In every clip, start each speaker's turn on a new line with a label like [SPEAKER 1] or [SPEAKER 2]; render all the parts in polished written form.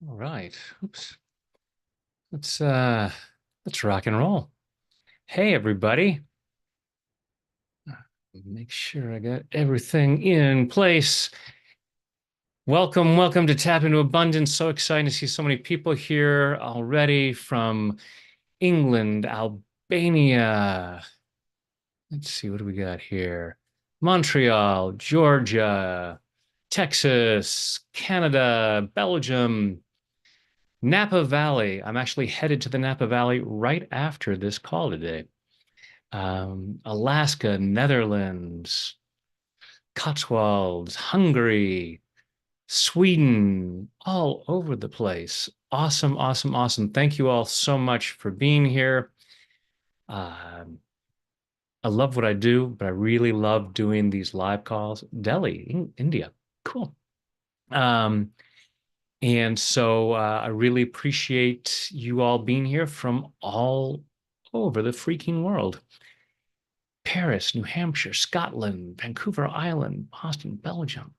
[SPEAKER 1] All right. Oops. Let's uh let's rock and roll. Hey everybody. Make sure I got everything in place. Welcome to Tap into Abundance. So excited to see so many people here already from England, Albania. Let's see, what do we got here? Montreal, Georgia, Texas, Canada, Belgium, Napa Valley. I'm actually headed to the Napa Valley right after this call today. Alaska, Netherlands, Cotswolds, Hungary, Sweden, all over the place. Awesome, awesome, awesome. Thank you all so much for being here. Um, I love what I do, but I really love doing these live calls. Delhi, India. Cool. Um, and so I really appreciate you all being here from all over the freaking world. Paris, New Hampshire, Scotland, Vancouver Island, Boston, Belgium,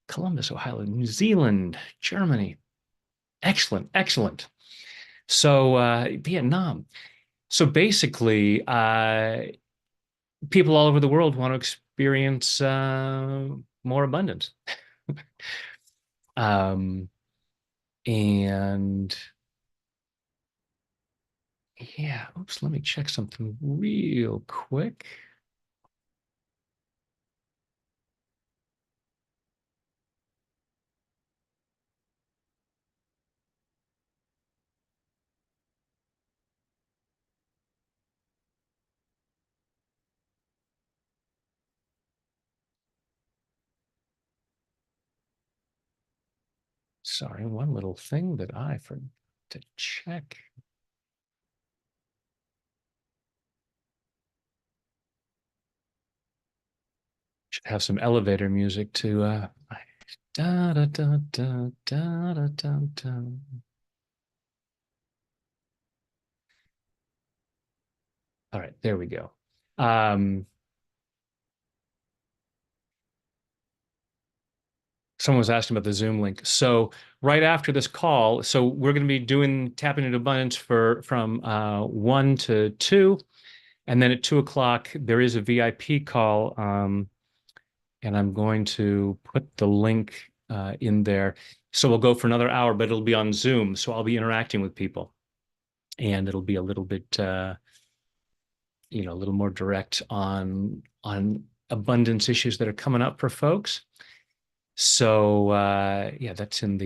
[SPEAKER 1] Columbus, Ohio, New Zealand, Germany. Excellent, excellent. So Vietnam. So basically, people all over the world want to experience more abundance. Um, and yeah, oops, let me check something real quick. Sorry, one little thing that I forgot to check. Should have some elevator music to da da da da da da da da. All right, there we go. Um, Someone was asking about the Zoom link. So right after this call, so we're going to be doing tapping into abundance for from 1 to 2, and then at 2 o'clock there is a VIP call, and I'm going to put the link in there. So we'll go for another hour, but it'll be on Zoom. So I'll be interacting with people, and it'll be a little bit, a little more direct on abundance issues that are coming up for folks. So yeah, that's in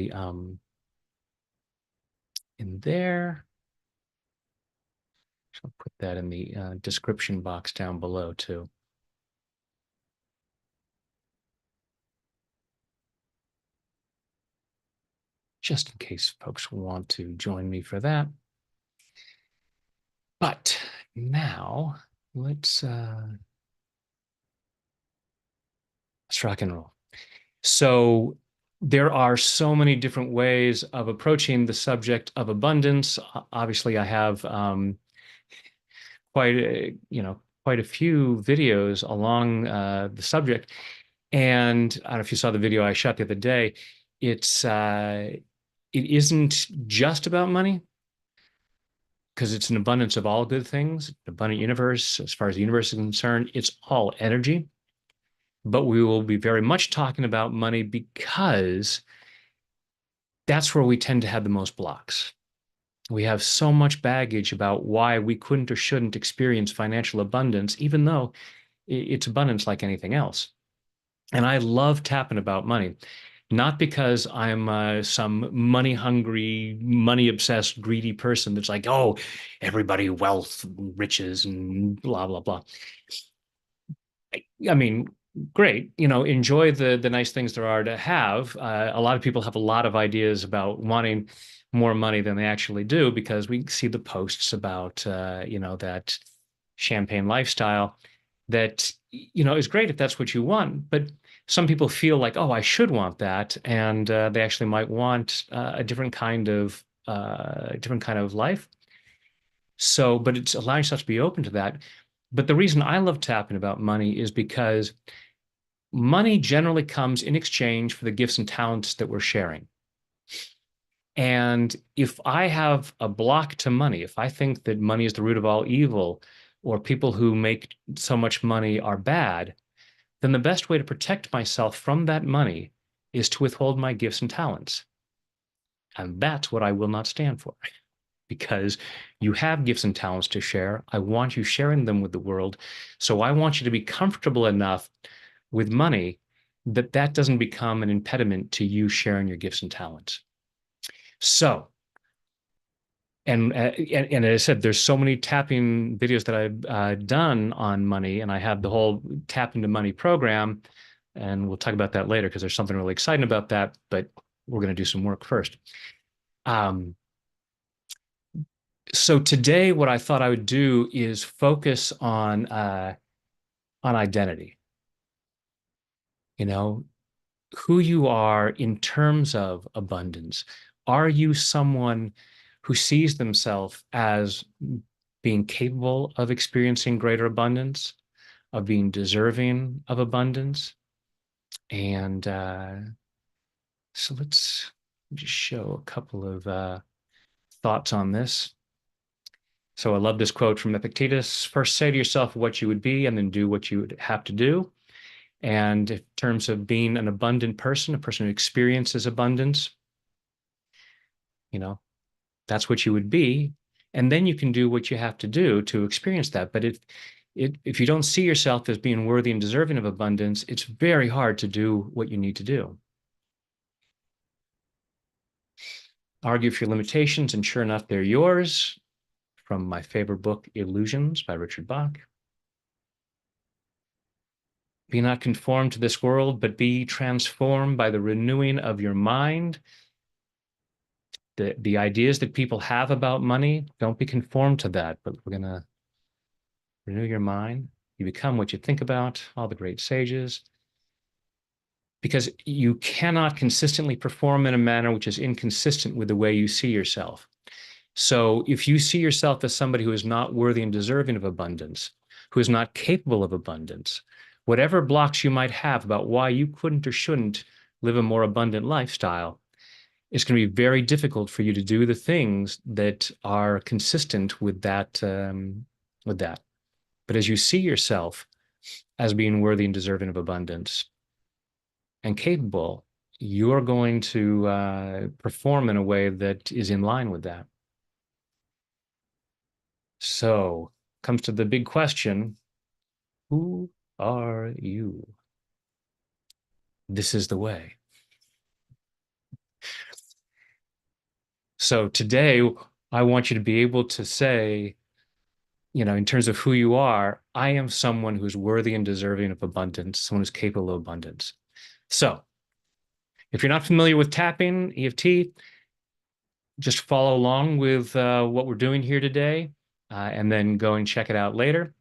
[SPEAKER 1] there. So I'll put that in the description box down below too. Just in case folks want to join me for that. But now let's rock and roll. So there are so many different ways of approaching the subject of abundance. Obviously, I have quite a few videos along the subject. And I don't know if you saw the video I shot the other day. It isn't just about money because it's an abundance of all good things, an abundant universe. As far as the universe is concerned, it's all energy. But we will be very much talking about money because that's where we tend to have the most blocks. We have so much baggage about why we couldn't or shouldn't experience financial abundance, even though it's abundance like anything else. And I love tapping about money, not because I'm some money hungry, money obsessed, greedy person that's like, oh, everybody wealth, riches, and blah, blah, blah. I mean, great, enjoy the nice things there are to have. A lot of people have a lot of ideas about wanting more money than they actually do because we see the posts about, that champagne lifestyle that, is great if that's what you want. But some people feel like, oh, I should want that. And they actually might want a different kind of life. So, but it's allowing yourself to be open to that. But the reason I love tapping about money is because money generally comes in exchange for the gifts and talents that we're sharing. And if I have a block to money, if I think that money is the root of all evil, or people who make so much money are bad, then the best way to protect myself from that money is to withhold my gifts and talents. And that's what I will not stand for, because you have gifts and talents to share. I want you sharing them with the world. So I want you to be comfortable enough with money that that doesn't become an impediment to you sharing your gifts and talents. So, and as I said, there's so many tapping videos that I've done on money, and I have the whole tap into money program, and we'll talk about that later because there's something really exciting about that. But we're going to do some work first. Um, so today, what I thought I would do is focus on identity. You know, who you are in terms of abundance. Are you someone who sees themselves as being capable of experiencing greater abundance, of being deserving of abundance? And so let's just show a couple of thoughts on this. So I love this quote from Epictetus. First, say to yourself what you would be, and then do what you would have to do. And in terms of being an abundant person, a person who experiences abundance, you know, that's what you would be. And then you can do what you have to do to experience that. But if you don't see yourself as being worthy and deserving of abundance, it's very hard to do what you need to do. Argue for your limitations, and sure enough, they're yours. From my favorite book, Illusions by Richard Bach. Be not conformed to this world, but be transformed by the renewing of your mind. The ideas that people have about money, don't be conformed to that, but we're going to renew your mind. You become what you think about, all the great sages, because you cannot consistently perform in a manner which is inconsistent with the way you see yourself. So if you see yourself as somebody who is not worthy and deserving of abundance, who is not capable of abundance, whatever blocks you might have about why you couldn't or shouldn't live a more abundant lifestyle, it's going to be very difficult for you to do the things that are consistent with that. But as you see yourself as being worthy and deserving of abundance and capable, you're going to perform in a way that is in line with that. So comes to the big question, who are you? This is the way. So today, I want you to be able to say, you know, in terms of who you are, I am someone who's worthy and deserving of abundance, someone who's capable of abundance. So if you're not familiar with tapping, EFT, just follow along with what we're doing here today, and then go and check it out later.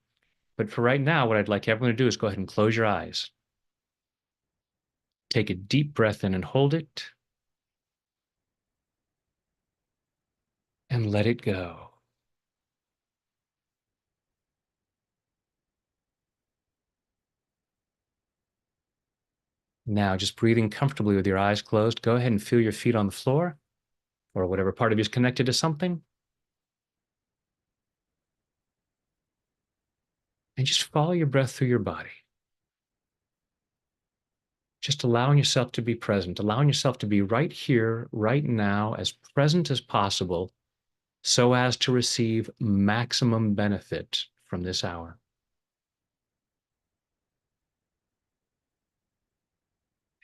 [SPEAKER 1] But for right now, what I'd like everyone to do is go ahead and close your eyes. Take a deep breath in and hold it, and let it go. Now, just breathing comfortably with your eyes closed, go ahead and feel your feet on the floor or whatever part of you is connected to something. And just follow your breath through your body. Just allowing yourself to be present, allowing yourself to be right here, right now, as present as possible, so as to receive maximum benefit from this hour.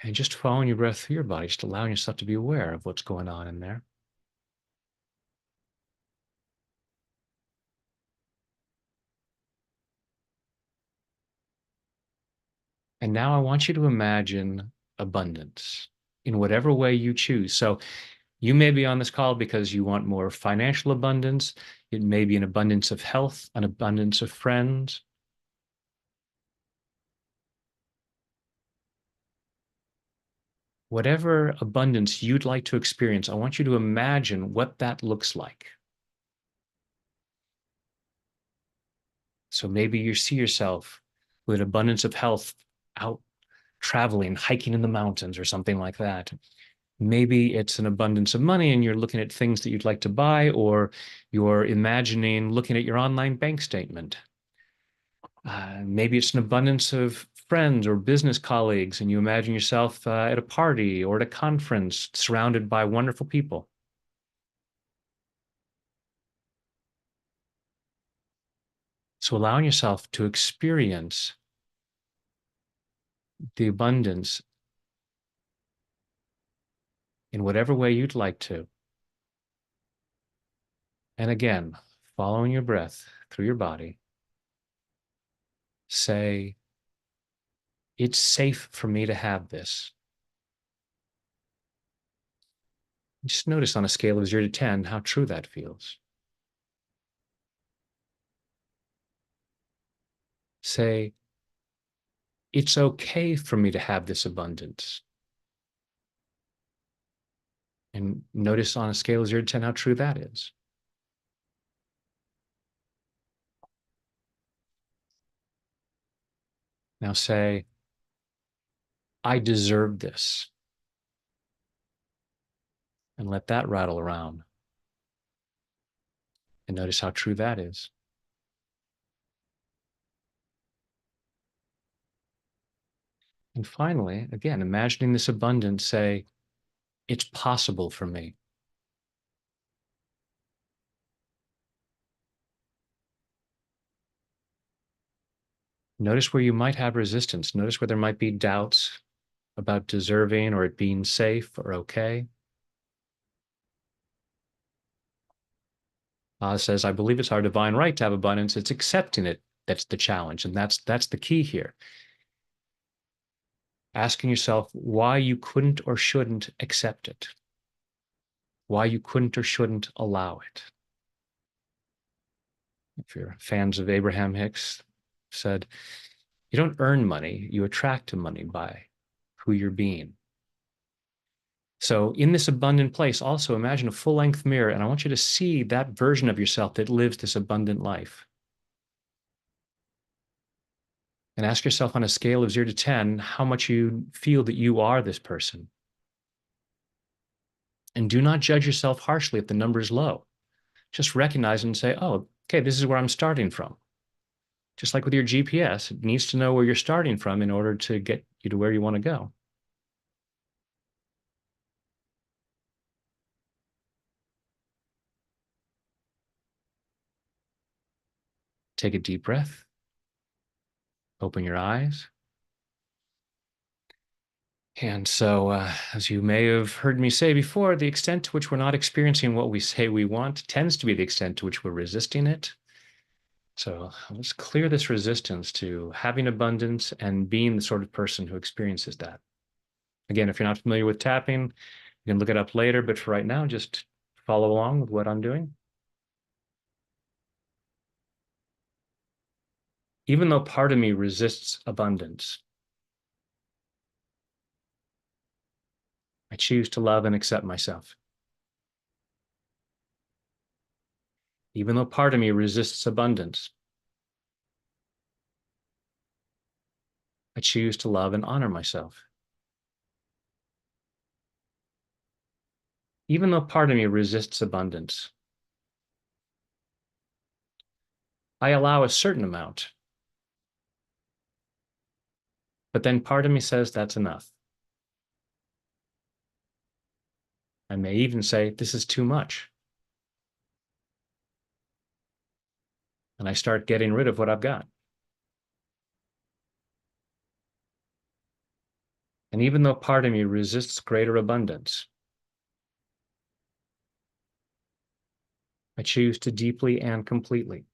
[SPEAKER 1] And just following your breath through your body, just allowing yourself to be aware of what's going on in there. And now I want you to imagine abundance in whatever way you choose. So you may be on this call because you want more financial abundance. It may be an abundance of health, an abundance of friends. Whatever abundance you'd like to experience, I want you to imagine what that looks like. So maybe you see yourself with an abundance of health out traveling, hiking in the mountains or something like that. Maybe it's an abundance of money and you're looking at things that you'd like to buy, or you're imagining looking at your online bank statement. Maybe it's an abundance of friends or business colleagues, and you imagine yourself at a party or at a conference surrounded by wonderful people. So allowing yourself to experience the abundance in whatever way you'd like to. And again, following your breath through your body, say, it's safe for me to have this. Just notice on a scale of 0 to 10 how true that feels. Say, it's okay for me to have this abundance. And notice on a scale of 0 to 10 how true that is. Now say, I deserve this. And let that rattle around. And notice how true that is. And finally, again, imagining this abundance, say, it's possible for me. Notice where you might have resistance. Notice where there might be doubts about deserving or it being safe or okay. Says, I believe it's our divine right to have abundance. It's accepting it. That's the challenge. And that's the key here. Asking yourself why you couldn't or shouldn't accept it, why you couldn't or shouldn't allow it. If you're fans of Abraham Hicks, said, you don't earn money, you attract to money by who you're being. So in this abundant place, also imagine a full-length mirror, and I want you to see that version of yourself that lives this abundant life. And ask yourself on a scale of 0 to 10, how much you feel that you are this person. And do not judge yourself harshly if the number is low. Just recognize and say, oh, okay, this is where I'm starting from. Just like with your GPS, it needs to know where you're starting from in order to get you to where you want to go. Take a deep breath. Open your eyes. And so, as you may have heard me say before, the extent to which we're not experiencing what we say we want tends to be the extent to which we're resisting it. So let's clear this resistance to having abundance and being the sort of person who experiences that. Again, if you're not familiar with tapping, you can look it up later, but for right now, just follow along with what I'm doing. Even though part of me resists abundance, I choose to love and accept myself. Even though part of me resists abundance, I choose to love and honor myself. Even though part of me resists abundance, I allow a certain amount, but then part of me says that's enough. I may even say, this is too much. And I start getting rid of what I've got. And even though part of me resists greater abundance, I choose to deeply and completely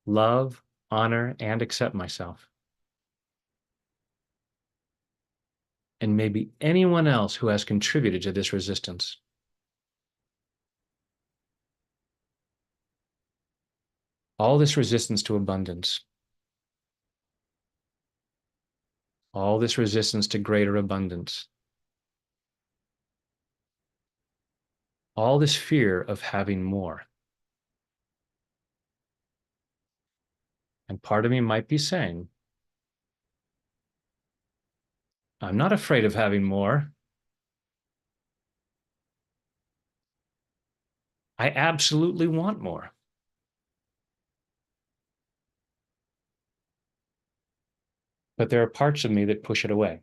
[SPEAKER 1] love, honor, and accept myself. And maybe anyone else who has contributed to this resistance. All this resistance to abundance, all this resistance to greater abundance, all this fear of having more. And part of me might be saying, I'm not afraid of having more. I absolutely want more. But there are parts of me that push it away.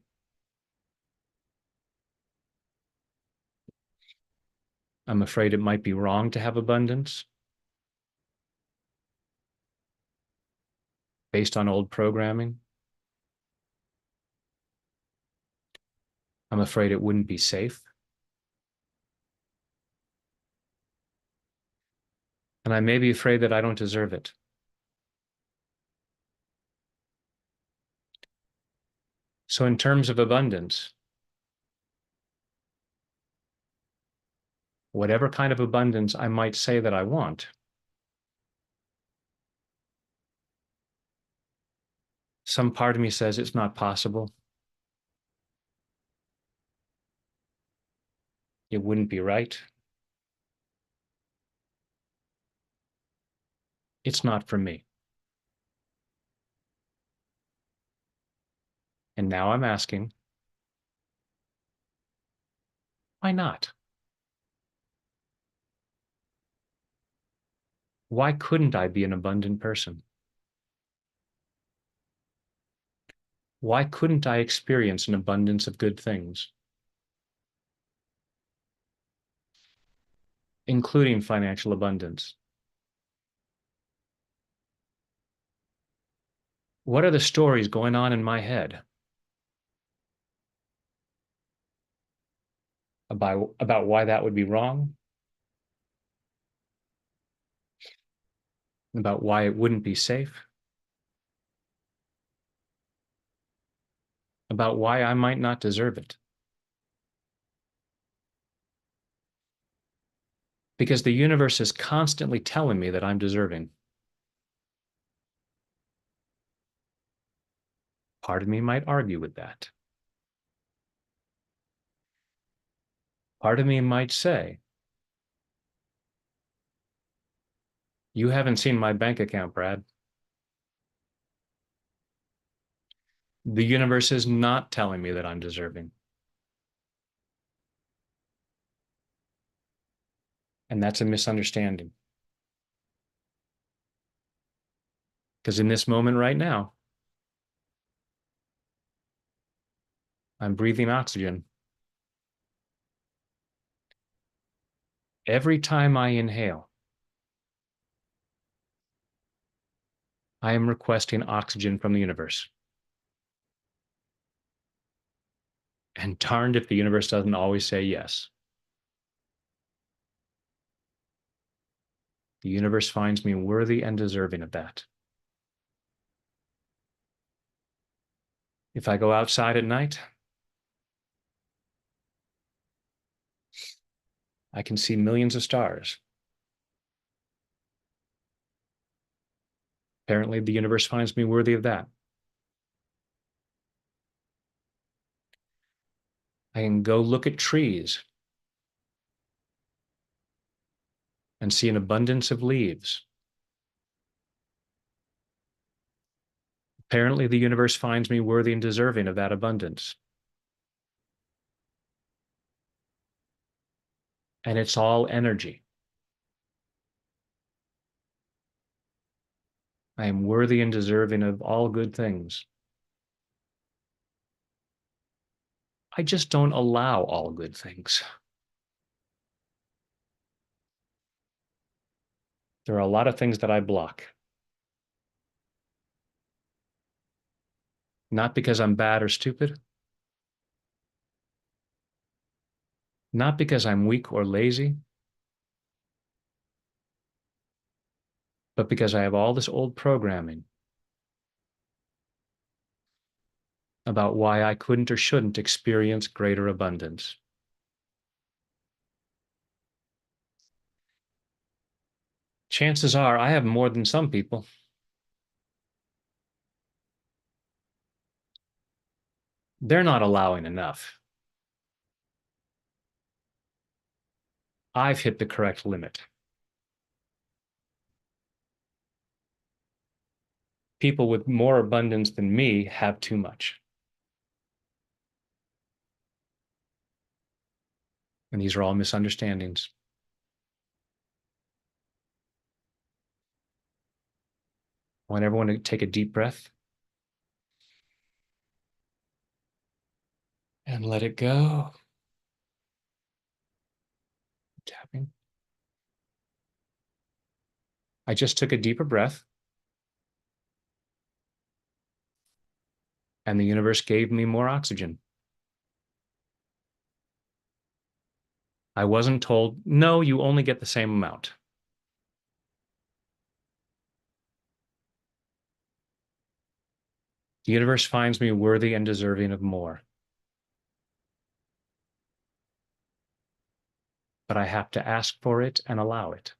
[SPEAKER 1] I'm afraid it might be wrong to have abundance based on old programming. I'm afraid it wouldn't be safe. And I may be afraid that I don't deserve it. So, in terms of abundance, whatever kind of abundance I might say that I want, some part of me says it's not possible. It wouldn't be right. It's not for me. And now I'm asking, why not? Why couldn't I be an abundant person? Why couldn't I experience an abundance of good things, including financial abundance? What are the stories going on in my head about why that would be wrong, about why it wouldn't be safe, about why I might not deserve it? Because the universe is constantly telling me that I'm deserving. Part of me might argue with that. Part of me might say, you haven't seen my bank account, Brad. The universe is not telling me that I'm deserving. And that's a misunderstanding. Because in this moment right now, I'm breathing oxygen. Every time I inhale, I am requesting oxygen from the universe. And darned if the universe doesn't always say yes. The universe finds me worthy and deserving of that. If I go outside at night, I can see millions of stars. Apparently, the universe finds me worthy of that. I can go look at trees and see an abundance of leaves. Apparently, the universe finds me worthy and deserving of that abundance. And it's all energy. I am worthy and deserving of all good things. I just don't allow all good things. There are a lot of things that I block. Not because I'm bad or stupid, not because I'm weak or lazy, but because I have all this old programming about why I couldn't or shouldn't experience greater abundance. Chances are I have more than some people. They're not allowing enough. I've hit the correct limit. People with more abundance than me have too much. And these are all misunderstandings. I want everyone to take a deep breath and let it go. Tapping. I just took a deeper breath, and the universe gave me more oxygen. I wasn't told, no, you only get the same amount. The universe finds me worthy and deserving of more. But I have to ask for it and allow it.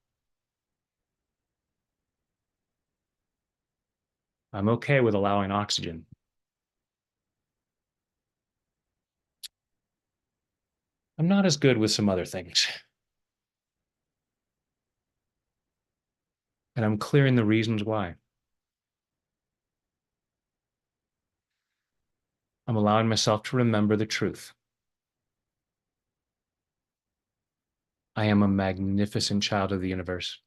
[SPEAKER 1] I'm okay with allowing oxygen. I'm not as good with some other things. And I'm clearing the reasons why. I'm allowing myself to remember the truth. I am a magnificent child of the universe,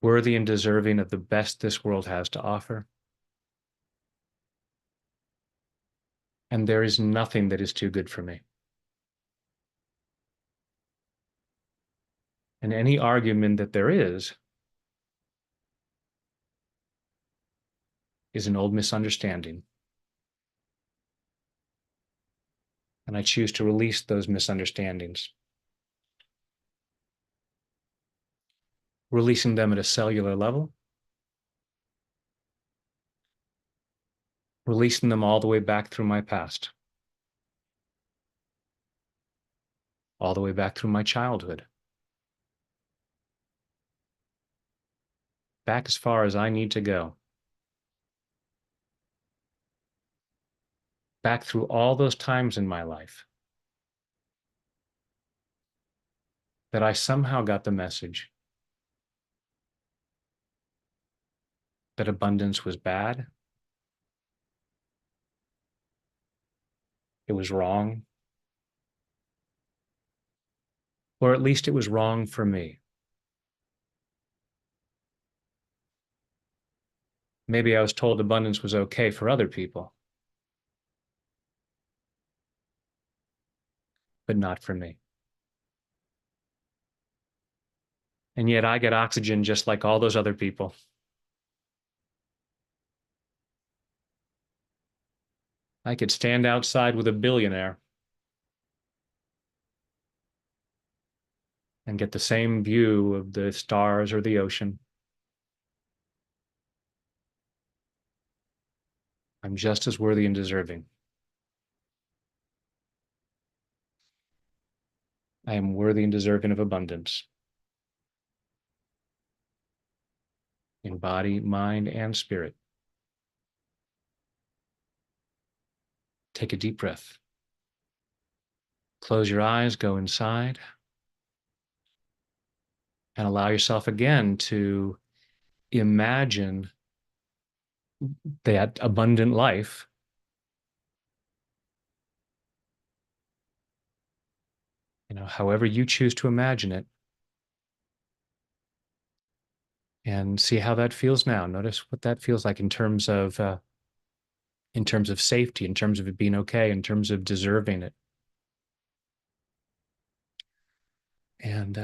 [SPEAKER 1] worthy and deserving of the best this world has to offer. And there is nothing that is too good for me. And any argument that there is an old misunderstanding. And I choose to release those misunderstandings, releasing them at a cellular level, releasing them all the way back through my past, all the way back through my childhood, back as far as I need to go, back through all those times in my life that I somehow got the message that abundance was bad, it was wrong, or at least it was wrong for me. Maybe I was told abundance was okay for other people, but not for me. And yet I get oxygen just like all those other people. I could stand outside with a billionaire and get the same view of the stars or the ocean. I'm just as worthy and deserving. I am worthy and deserving of abundance in body, mind, and spirit. Take a deep breath. Close your eyes, go inside, and allow yourself again to imagine that abundant life however you choose to imagine it, and see how that feels now. Notice what that feels like in terms of safety, in terms of it being okay, in terms of deserving it. And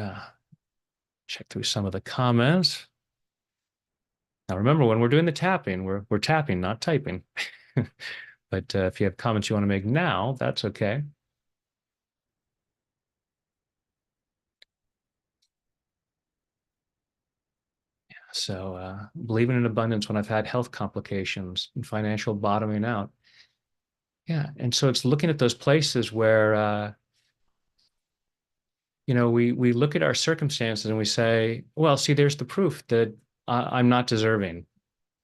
[SPEAKER 1] check through some of the comments. Now, remember, when we're doing the tapping, we're tapping, not typing. But if you have comments you want to make now, that's okay. So believing in abundance when I've had health complications and financial bottoming out. Yeah. And so it's looking at those places where, we look at our circumstances and we say, well, see, there's the proof that I'm not deserving.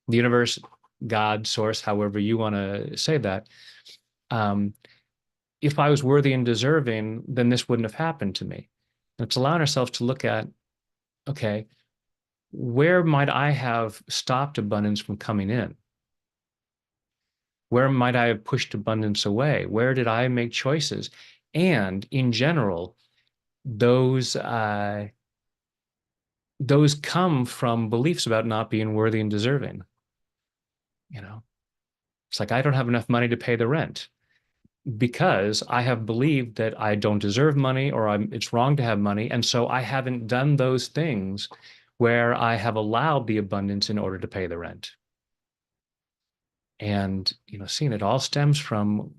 [SPEAKER 1] The universe, God, source, however you want to say that. If I was worthy and deserving, then this wouldn't have happened to me. And it's allowing ourselves to look at, okay, where might I have stopped abundance from coming in? Where might I have pushed abundance away? Where did I make choices? And in general, those those come from beliefs about not being worthy and deserving. You know, it's like I don't have enough money to pay the rent because I have believed that I don't deserve money or it's wrong to have money. And so I haven't done those things where I have allowed the abundance in order to pay the rent. And, seeing it all stems from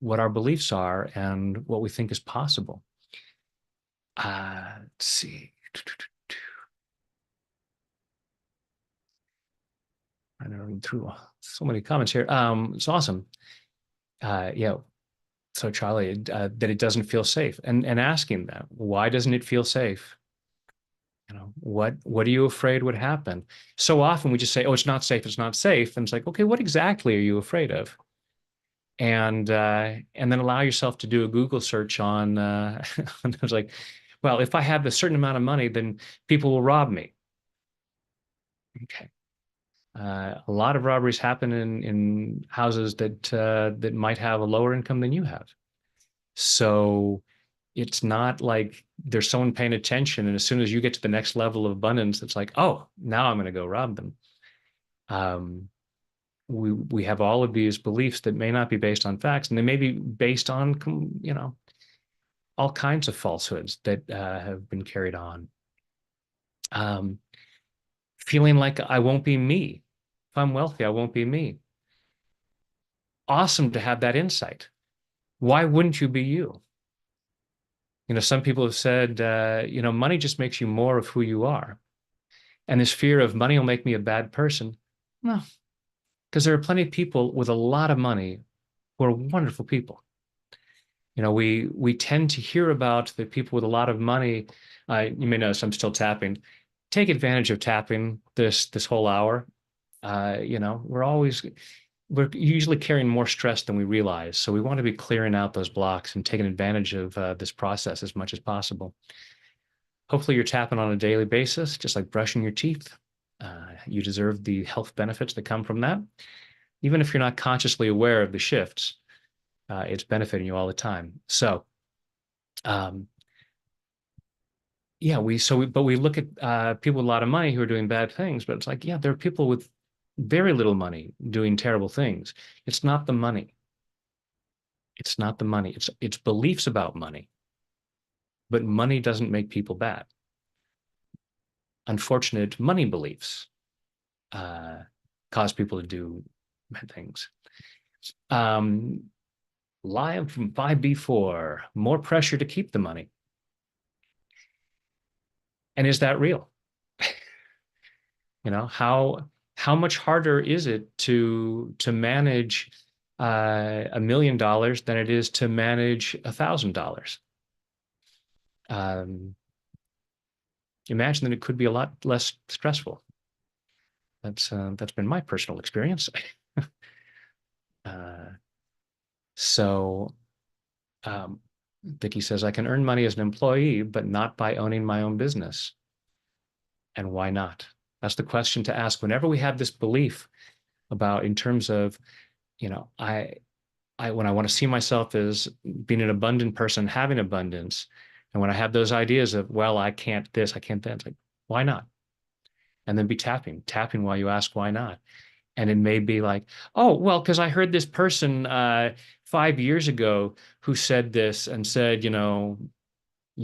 [SPEAKER 1] what our beliefs are and what we think is possible. Let's see. I don't read through so many comments here. It's awesome. Yeah. So Charlie, that it doesn't feel safe, and asking them, why doesn't it feel safe? What are you afraid would happen? So often we just say, oh, it's not safe, it's not safe. And it's like, okay, what exactly are you afraid of? And then allow yourself to do a Google search on and I was like, well, if I have a certain amount of money, then people will rob me. Okay. A lot of robberies happen in houses that might have a lower income than you have. So it's not like there's someone paying attention, and as soon as you get to the next level of abundance, it's like, oh, now I'm going to go rob them. Um, we have all of these beliefs that may not be based on facts, and they may be based on all kinds of falsehoods that have been carried on. Um, Feeling like I won't be me. If I'm wealthy, I won't be me. Awesome to have that insight. Why wouldn't you be you? Some people have said, money just makes you more of who you are. And this fear of money will make me a bad person. No, because there are plenty of people with a lot of money who are wonderful people. We tend to hear about the people with a lot of money. You may notice I'm still tapping. Take advantage of tapping this whole hour. We're usually carrying more stress than we realize. So we want to be clearing out those blocks and taking advantage of this process as much as possible. Hopefully you're tapping on a daily basis, just like brushing your teeth. You deserve the health benefits that come from that. Even if you're not consciously aware of the shifts, it's benefiting you all the time. So, um, yeah, but we look at people with a lot of money who are doing bad things, but it's like, yeah, there are people with very little money doing terrible things. It's not the money. It's not the money. It's beliefs about money. But money doesn't make people bad. Unfortunate money beliefs uh, cause people to do bad things. Um, Live from 5B4, more pressure to keep the money. And is that real? How much harder is it to manage $1 million than it is to manage $1,000? Um, Imagine that it could be a lot less stressful. That's been my personal experience. uh, so Vicky says, I can earn money as an employee, but not by owning my own business. And why not? That's the question to ask whenever we have this belief about in terms of, when I want to see myself as being an abundant person, having abundance, and when I have those ideas of, well, I can't this, I can't that, it's like, why not? And then be tapping while you ask why not. And it may be like, oh, well, because I heard this person 5 years ago who said this and said, you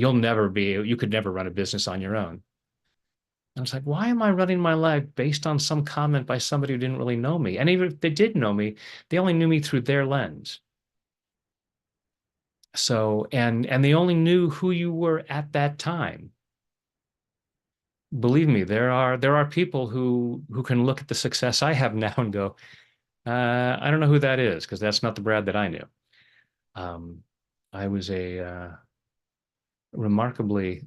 [SPEAKER 1] could never run a business on your own. And it's like, why am I running my life based on some comment by somebody who didn't really know me? And even if they did know me, they only knew me through their lens. So, and they only knew who you were at that time. Believe me, there are people who can look at the success I have now and go, I don't know who that is because that's not the Brad that I knew. Um, I was a remarkably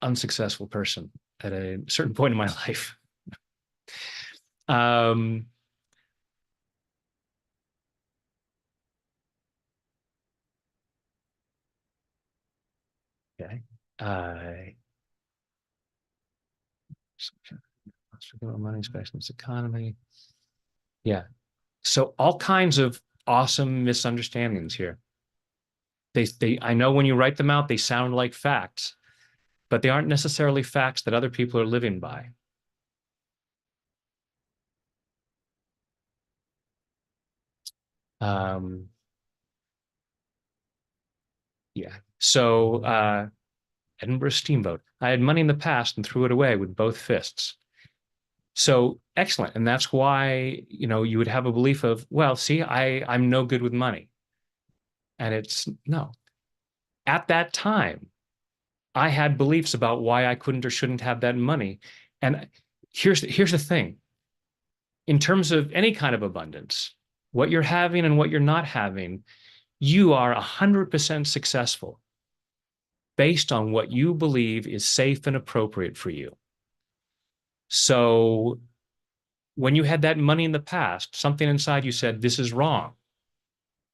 [SPEAKER 1] unsuccessful person at a certain point in my life. Um, okay. Money, especially in this economy. Yeah. So all kinds of awesome misunderstandings here. I know when you write them out, they sound like facts, but they aren't necessarily facts that other people are living by. Um, yeah. So Edinburgh Steamboat. I had money in the past and threw it away with both fists. So excellent. And that's why, you would have a belief of, well, see, I'm no good with money. And it's no. At that time, I had beliefs about why I couldn't or shouldn't have that money. And here's the thing. In terms of any kind of abundance, what you're having and what you're not having, you are 100% successful based on what you believe is safe and appropriate for you. So when you had that money in the past, something inside you said, this is wrong.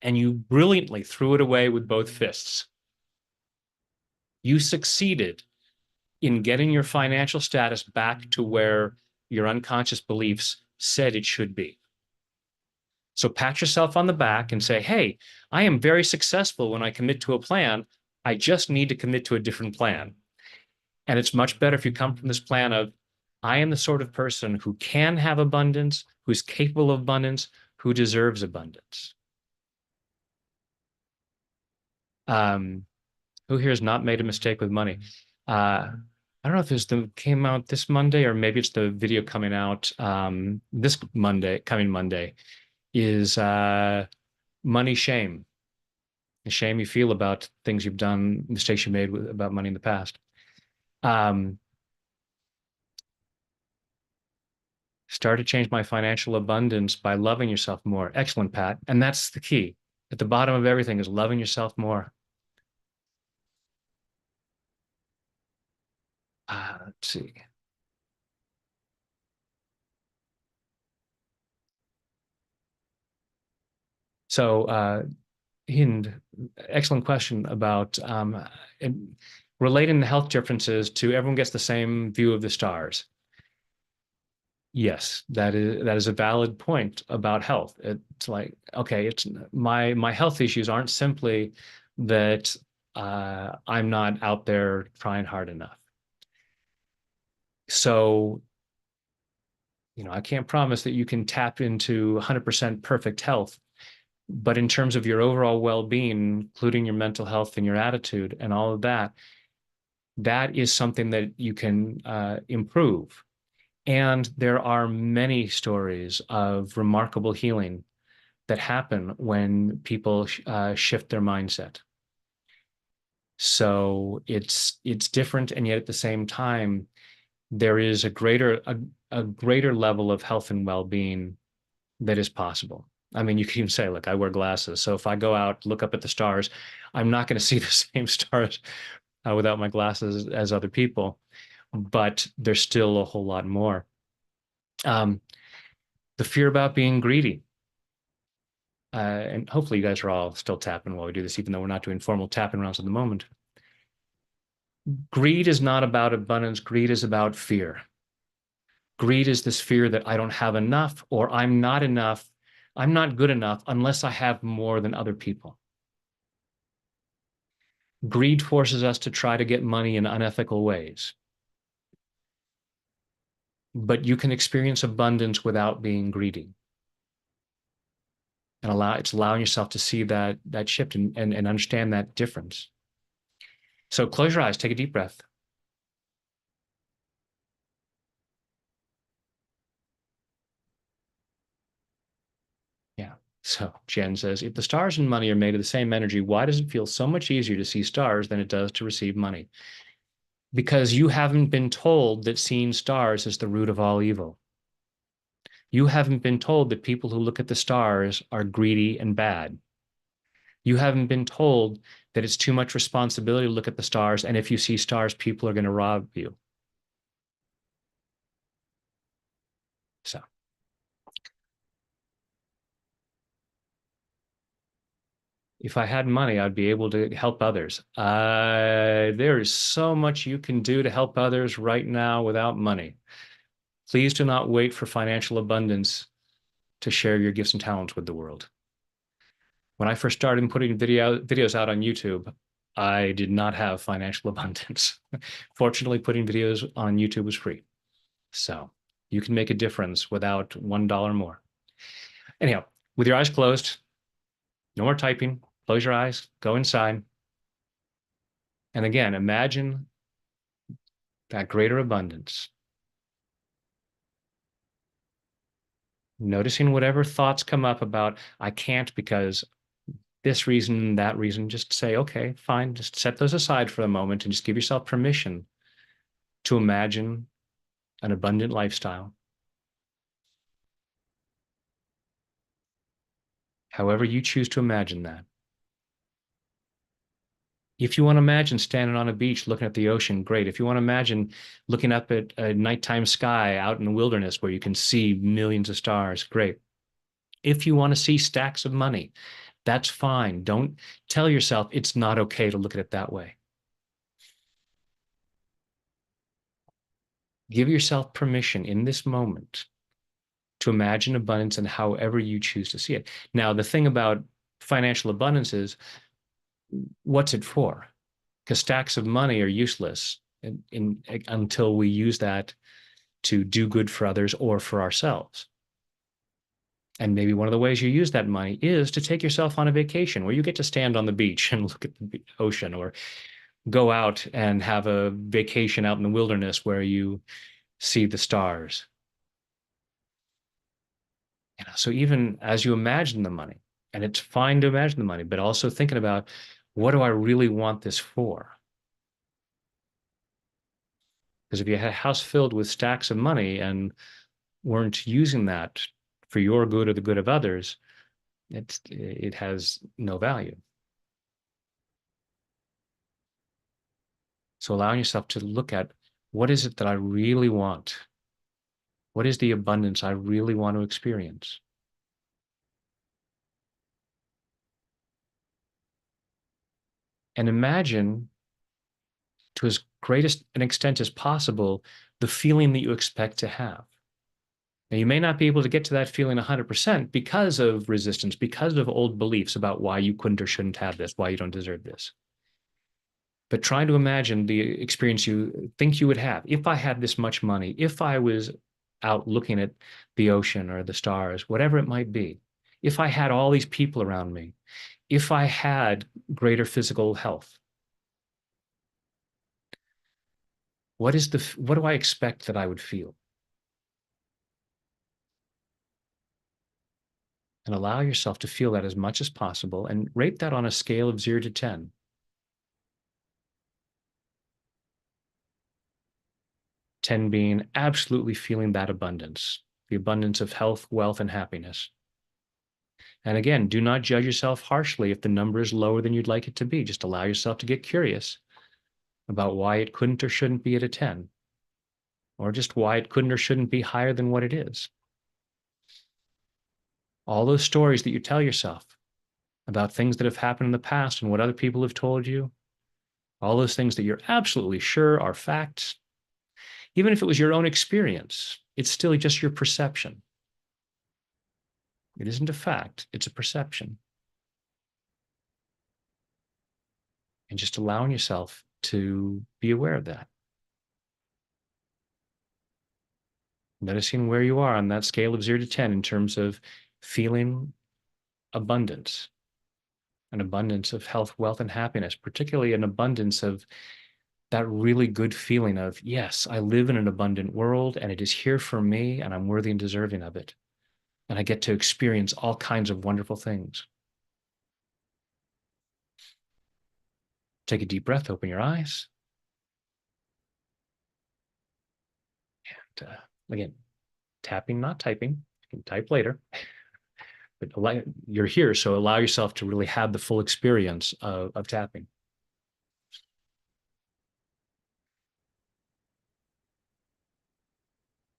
[SPEAKER 1] And you brilliantly threw it away with both fists. You succeeded in getting your financial status back to where your unconscious beliefs said it should be. So pat yourself on the back and say, hey, I am very successful when I commit to a plan. I just need to commit to a different plan. And it's much better if you come from this plan of, I am the sort of person who can have abundance, who's capable of abundance, who deserves abundance. Um, who here has not made a mistake with money? I don't know if it's came out this Monday or maybe it's the video coming out this Monday, coming Monday, is money shame. The shame you feel about things you've done, mistakes you made about money in the past. Um, Start to change my financial abundance by loving yourself more. Excellent, Pat. And that's the key. At the bottom of everything is loving yourself more. Let's see. So, Hind, excellent question about relating the health differences to everyone gets the same view of the stars. Yes, that is a valid point about health. It's like, okay, it's my health issues aren't simply that I'm not out there trying hard enough. So, I can't promise that you can tap into 100% perfect health, but in terms of your overall well-being, including your mental health and your attitude and all of that, that is something that you can improve. And there are many stories of remarkable healing that happen when people shift their mindset. So it's different, and yet at the same time, there is a greater level of health and well-being that is possible. I mean, you can even say, look, I wear glasses. So if I go out, look up at the stars, I'm not going to see the same stars without my glasses as other people, but there's still a whole lot more. Um, the fear about being greedy. And hopefully you guys are all still tapping while we do this, even though we're not doing formal tapping rounds at the moment. Greed is not about abundance. Greed is about fear. Greed is this fear that I don't have enough or I'm not enough. I'm not good enough unless I have more than other people. Greed forces us to try to get money in unethical ways. But you can experience abundance without being greedy. And it's allowing yourself to see that shift and understand that difference. So close your eyes, take a deep breath. Yeah. So Jen says, if the stars and money are made of the same energy, why does it feel so much easier to see stars than it does to receive money? Because you haven't been told that seeing stars is the root of all evil. You haven't been told that people who look at the stars are greedy and bad. You haven't been told that it's too much responsibility to look at the stars, and if you see stars, people are going to rob you. So if I had money, I'd be able to help others. There is so much you can do to help others right now without money. Please do not wait for financial abundance to share your gifts and talents with the world. When I first started putting videos out on YouTube, I did not have financial abundance. Fortunately, putting videos on YouTube was free. So you can make a difference without $1 more. Anyhow, with your eyes closed, no more typing, close your eyes, go inside. And again, imagine that greater abundance. Noticing whatever thoughts come up about, I can't because this reason, that reason, just say, okay, fine, just set those aside for a moment and just give yourself permission to imagine an abundant lifestyle. However you choose to imagine that. If you want to imagine standing on a beach looking at the ocean, great. If you want to imagine looking up at a nighttime sky out in the wilderness where you can see millions of stars, great. If you want to see stacks of money, that's fine. Don't tell yourself it's not okay to look at it that way. Give yourself permission in this moment to imagine abundance and however you choose to see it. Now, the thing about financial abundance is, what's it for? Because stacks of money are useless until we use that to do good for others or for ourselves. And maybe one of the ways you use that money is to take yourself on a vacation where you get to stand on the beach and look at the ocean, or go out and have a vacation out in the wilderness where you see the stars. So even as you imagine the money, and it's fine to imagine the money, but also thinking about, what do I really want this for? Because if you had a house filled with stacks of money and weren't using that for your good or the good of others, it has no value. So allowing yourself to look at, what is it that I really want? What is the abundance I really want to experience? And imagine, to as greatest an extent as possible, the feeling that you expect to have. Now, you may not be able to get to that feeling 100% because of resistance, because of old beliefs about why you couldn't or shouldn't have this, why you don't deserve this. But try to imagine the experience you think you would have. If I had this much money, if I was out looking at the ocean or the stars, whatever it might be, if I had all these people around me, if I had greater physical health, what do I expect that I would feel? And allow yourself to feel that as much as possible, and rate that on a scale of 0 to 10. 10 being absolutely feeling that abundance, the abundance of health, wealth, and happiness. And again, do not judge yourself harshly if the number is lower than you'd like it to be. Just allow yourself to get curious about why it couldn't or shouldn't be at a 10, or just why it couldn't or shouldn't be higher than what it is. All those stories that you tell yourself about things that have happened in the past and what other people have told you, all those things that you're absolutely sure are facts, even if it was your own experience, it's still just your perception. It isn't a fact, it's a perception. And just allowing yourself to be aware of that. Noticing where you are on that scale of 0 to 10 in terms of feeling abundance, an abundance of health, wealth, and happiness, particularly an abundance of that really good feeling of, yes, I live in an abundant world and it is here for me and I'm worthy and deserving of it. And I get to experience all kinds of wonderful things. Take a deep breath, open your eyes. And again, tapping, not typing. You can type later. But you're here, so allow yourself to really have the full experience of tapping.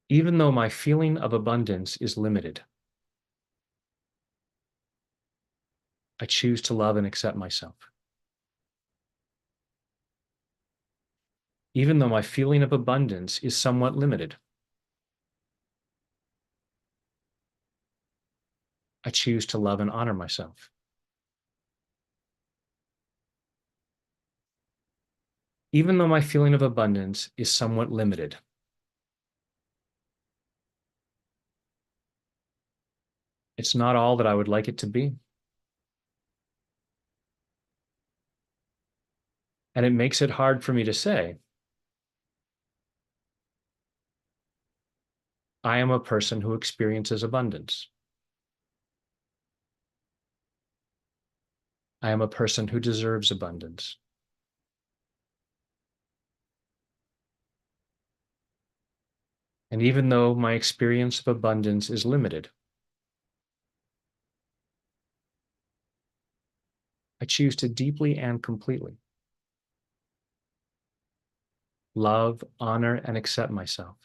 [SPEAKER 1] Even though my feeling of abundance is limited, I choose to love and accept myself. Even though my feeling of abundance is somewhat limited, I choose to love and honor myself. Even though my feeling of abundance is somewhat limited, it's not all that I would like it to be. And it makes it hard for me to say, I am a person who experiences abundance. I am a person who deserves abundance. And even though my experience of abundance is limited, I choose to deeply and completely love, honor, and accept myself.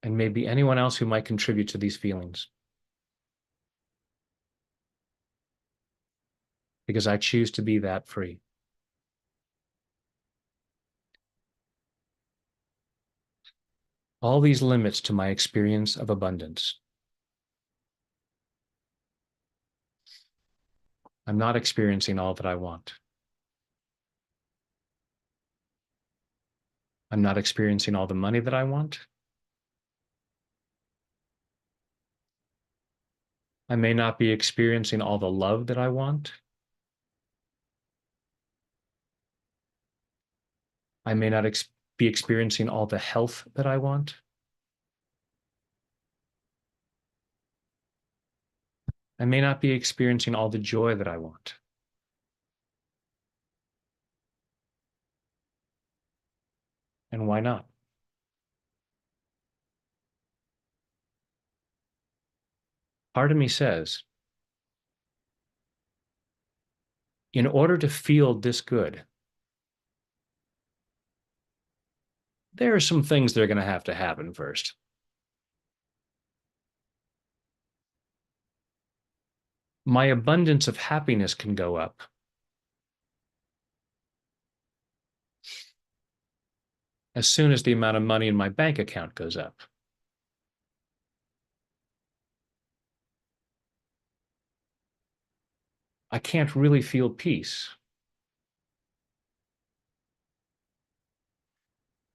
[SPEAKER 1] And maybe anyone else who might contribute to these feelings. Because I choose to be that free. All these limits to my experience of abundance. I'm not experiencing all that I want. I'm not experiencing all the money that I want. I may not be experiencing all the love that I want. I may not be experiencing all the health that I want. I may not be experiencing all the joy that I want. And why not? Part of me says, in order to feel this good, there are some things that are going to happen first. My abundance of happiness can go up as soon as the amount of money in my bank account goes up. I can't really feel peace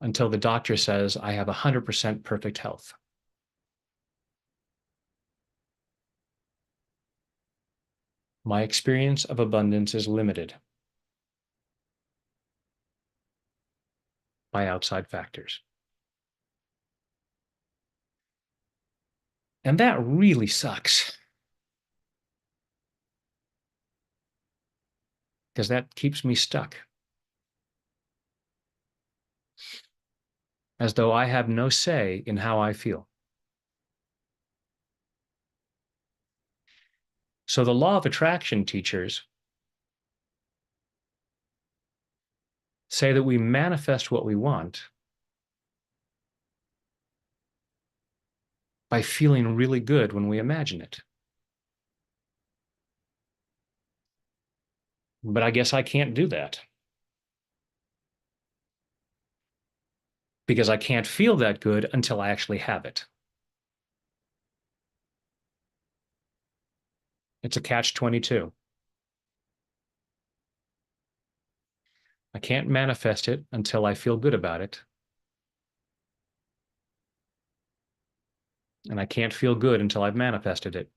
[SPEAKER 1] until the doctor says I have 100% perfect health. My experience of abundance is limited by outside factors. And that really sucks because that keeps me stuck, as though I have no say in how I feel. So the law of attraction teachers say that we manifest what we want by feeling really good when we imagine it. But I guess I can't do that because I can't feel that good until I actually have it. It's a catch-22. I can't manifest it until I feel good about it. And I can't feel good until I've manifested it.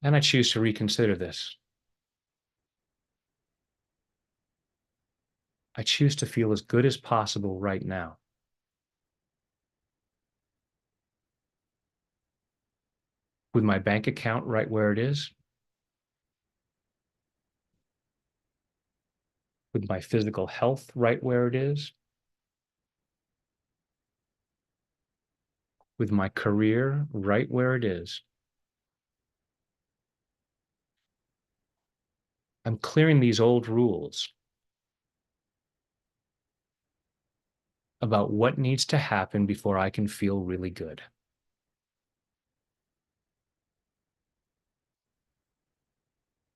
[SPEAKER 1] And I choose to reconsider this. I choose to feel as good as possible right now. With my bank account right where it is, with my physical health right where it is, with my career right where it is. I'm clearing these old rules about what needs to happen before I can feel really good.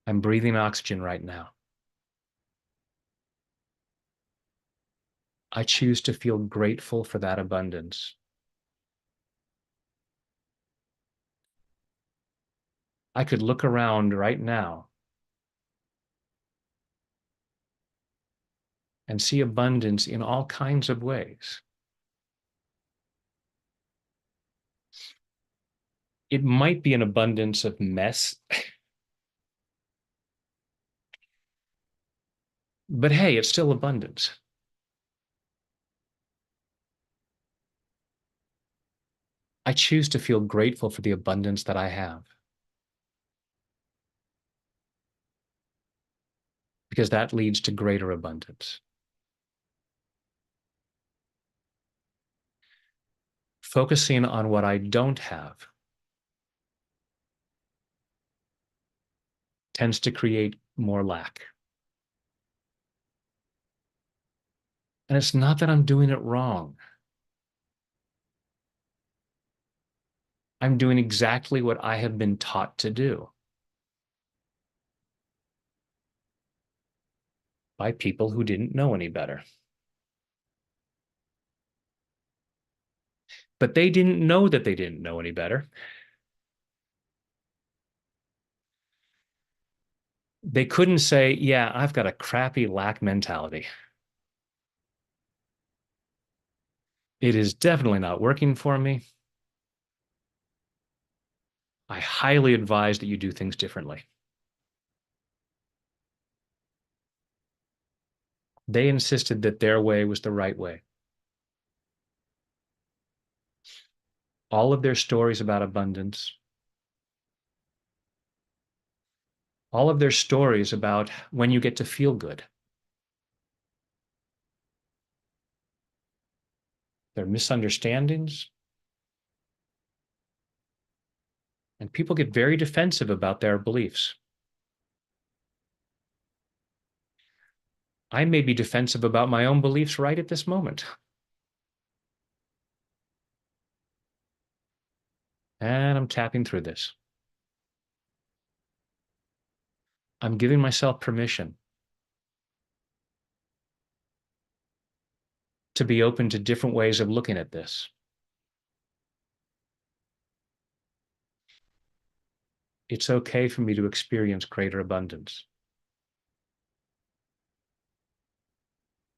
[SPEAKER 1] I'm breathing oxygen right now. I choose to feel grateful for that abundance. I could look around right now and see abundance in all kinds of ways. It might be an abundance of mess, but hey, it's still abundance. I choose to feel grateful for the abundance that I have because that leads to greater abundance. Focusing on what I don't have tends to create more lack. And it's not that I'm doing it wrong. I'm doing exactly what I have been taught to do by people who didn't know any better. But they didn't know that they didn't know any better. They couldn't say, yeah, I've got a crappy lack mentality. It is definitely not working for me. I highly advise that you do things differently. They insisted that their way was the right way. All of their stories about abundance, all of their stories about when you get to feel good, their misunderstandings, and people get very defensive about their beliefs. I may be defensive about my own beliefs right at this moment. And I'm tapping through this. I'm giving myself permission to be open to different ways of looking at this. It's okay for me to experience greater abundance.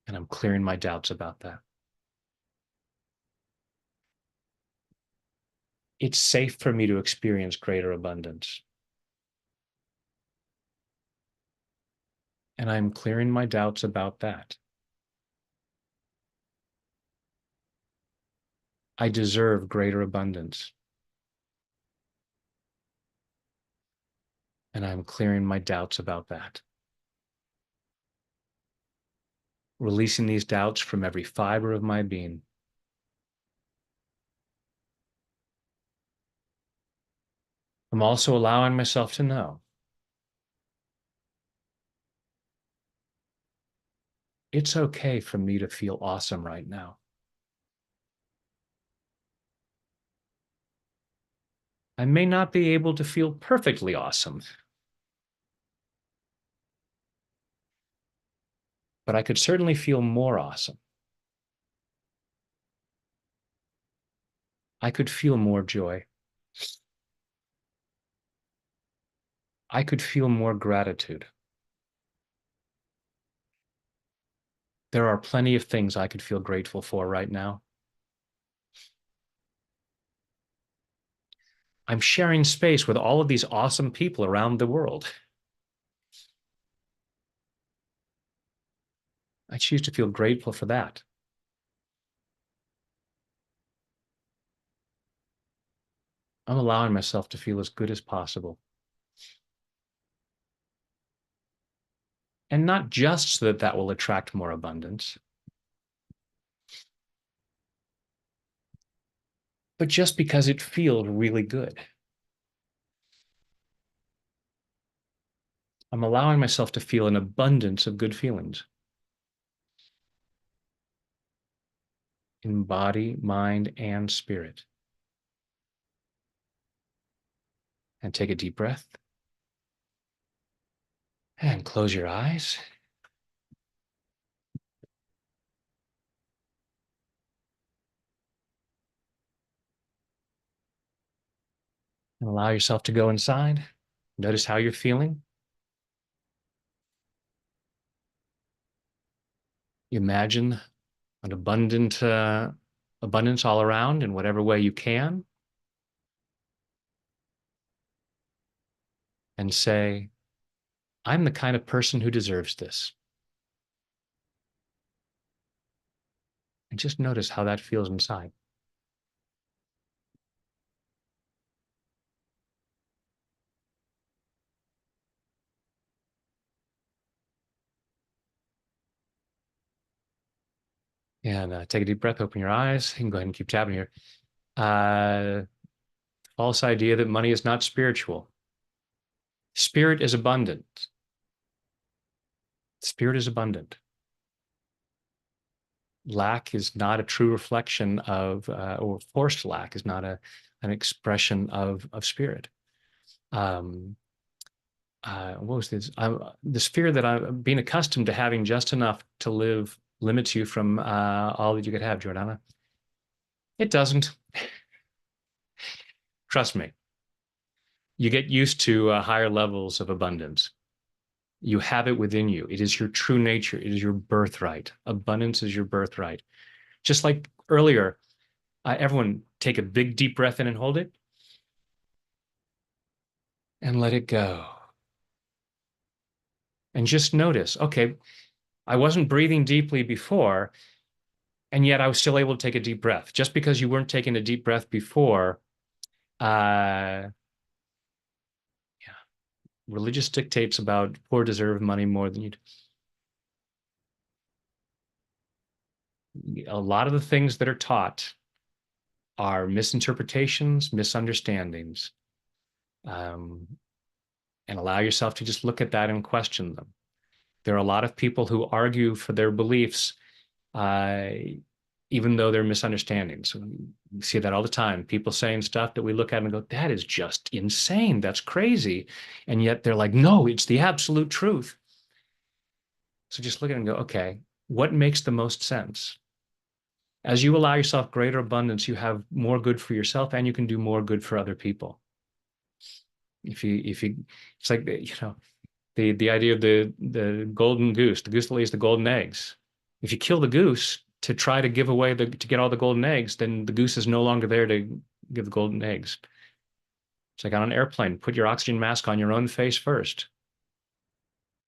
[SPEAKER 1] And I'm clearing my doubts about that. It's safe for me to experience greater abundance. And I'm clearing my doubts about that. I deserve greater abundance. And I'm clearing my doubts about that. Releasing these doubts from every fiber of my being. I'm also allowing myself to know it's okay for me to feel awesome right now. I may not be able to feel perfectly awesome, but I could certainly feel more awesome. I could feel more joy. I could feel more gratitude. There are plenty of things I could feel grateful for right now. I'm sharing space with all of these awesome people around the world. I choose to feel grateful for that. I'm allowing myself to feel as good as possible. And not just so that that will attract more abundance, but just because it feels really good. I'm allowing myself to feel an abundance of good feelings in body, mind, and spirit. And take a deep breath and close your eyes. And allow yourself to go inside. Notice how you're feeling. Imagine an abundance all around in whatever way you can, and say, I'm the kind of person who deserves this. And just notice how that feels inside. And take a deep breath, open your eyes. You can go ahead and keep tapping here. False idea that money is not spiritual. Spirit is abundant. Spirit is abundant. Lack is not a true reflection of, or forced lack is not an expression of spirit. What was this? This fear that I'm being accustomed to having just enough to live limits you from all that you could have, Jordana. It doesn't. Trust me. You get used to higher levels of abundance. You have it within you. It is your true nature. It is your birthright. Abundance is your birthright. Just like earlier, everyone take a big deep breath in and hold it and let it go. And just notice, okay, I wasn't breathing deeply before, and yet I was still able to take a deep breath. Just because you weren't taking a deep breath before, yeah, religious dictates about poor deserve money more than you do. A lot of the things that are taught are misinterpretations, misunderstandings, and allow yourself to just look at that and question them. There are a lot of people who argue for their beliefs, even though they're misunderstandings. We see that all the time. People saying stuff that we look at and go, that is just insane. That's crazy. And yet they're like, no, it's the absolute truth. So just look at it and go, okay, what makes the most sense? As you allow yourself greater abundance, you have more good for yourself and you can do more good for other people. If you, it's like, the idea of the golden goose, the goose that lays the golden eggs. If you kill the goose to try to give away to get all the golden eggs, then the goose is no longer there to give the golden eggs. It's like on an airplane, put your oxygen mask on your own face first.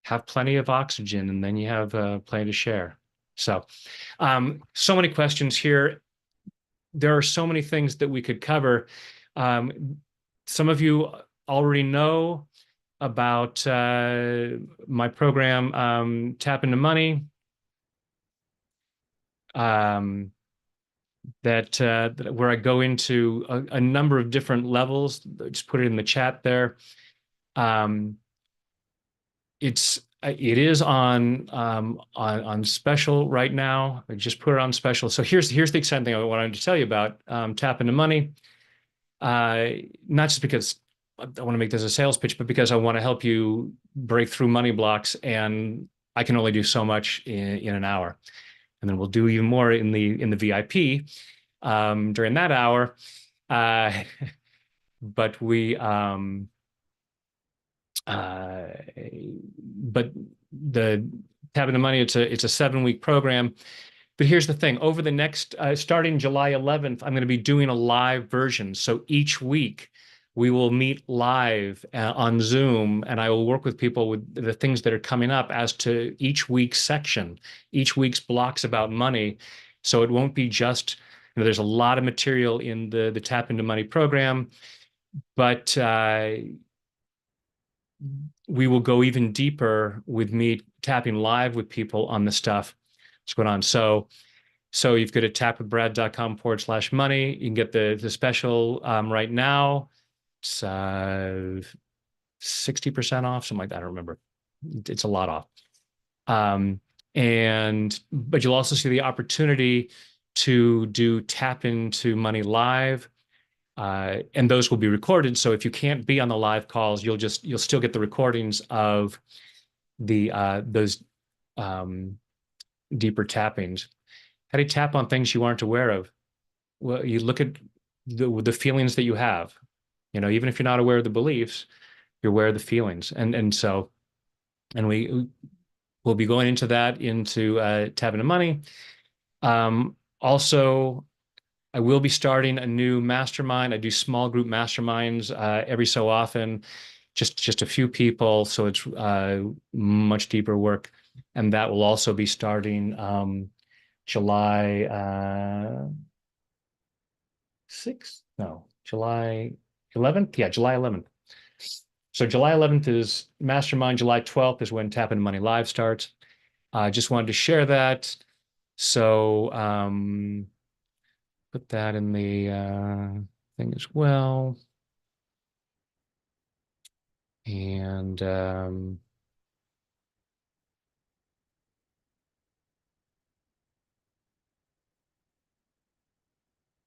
[SPEAKER 1] Have plenty of oxygen, and then you have plenty to share. So, so many questions here. There are so many things that we could cover. Some of you already know about my program, Tap into Money. That where I go into a number of different levels. Just put it in the chat there. It is on special right now. I just put it on special. So here's the exciting thing I wanted to tell you about Tap into Money. Not just because I want to make this a sales pitch, but because I want to help you break through money blocks, and I can only do so much in an hour. And then we'll do even more in the VIP during that hour. But the Tap into Money, it's a 7-week program. But here's the thing: over the next, starting July 11th, I'm going to be doing a live version. So each week we will meet live on Zoom, and I will work with people with the things that are coming up as to each week's section, each week's blocks about money. So it won't be just, there's a lot of material in the Tap into Money program, but we will go even deeper with me tapping live with people on the stuff that's going on. So you've got to tapwithbrad.com/money. You can get the special right now. It's 60% off, something like that. I don't remember. It's a lot off. But you'll also see the opportunity to do Tap into Money live. And those will be recorded. So if you can't be on the live calls, you'll still get the recordings of those deeper tappings. How do you tap on things you aren't aware of? Well, you look at the feelings that you have. Even if you're not aware of the beliefs, you're aware of the feelings. And we will be going into that into Tap into Money. Also, I will be starting a new mastermind. I do small group masterminds every so often, just a few people, so it's much deeper work. And that will also be starting July 6th? No, July 11th? Yeah, July 11th. So July 11th is Mastermind. July 12th is when Tap into Money Live starts. I just wanted to share that. So put that in the thing as well. And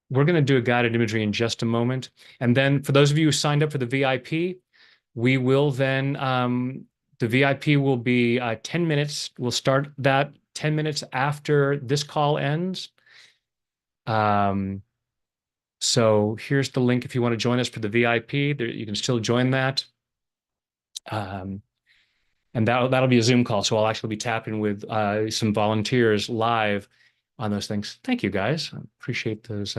[SPEAKER 1] we're going to do a guided imagery in just a moment. And then for those of you who signed up for the VIP, we will then, the VIP will be 10 minutes. We'll start that 10 minutes after this call ends. So here's the link if you want to join us for the VIP. There, you can still join that. And that'll be a Zoom call. So I'll actually be tapping with some volunteers live on those things. Thank you, guys. I appreciate those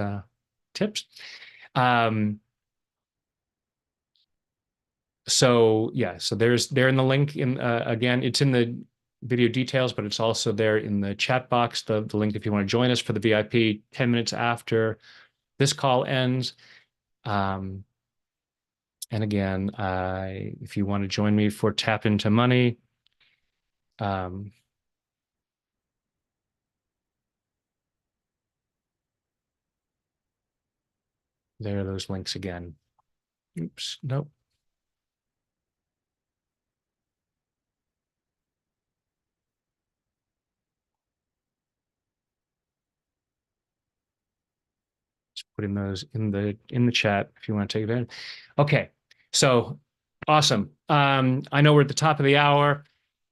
[SPEAKER 1] tips. So yeah, so they're in the link in again, it's in the video details, but it's also there in the chat box, the link if you want to join us for the VIP 10 minutes after this call ends. And again, if you want to join me for Tap into Money, there are those links again. Oops, nope. Just putting those in the chat if you want to take advantage. Okay, so awesome. I know we're at the top of the hour.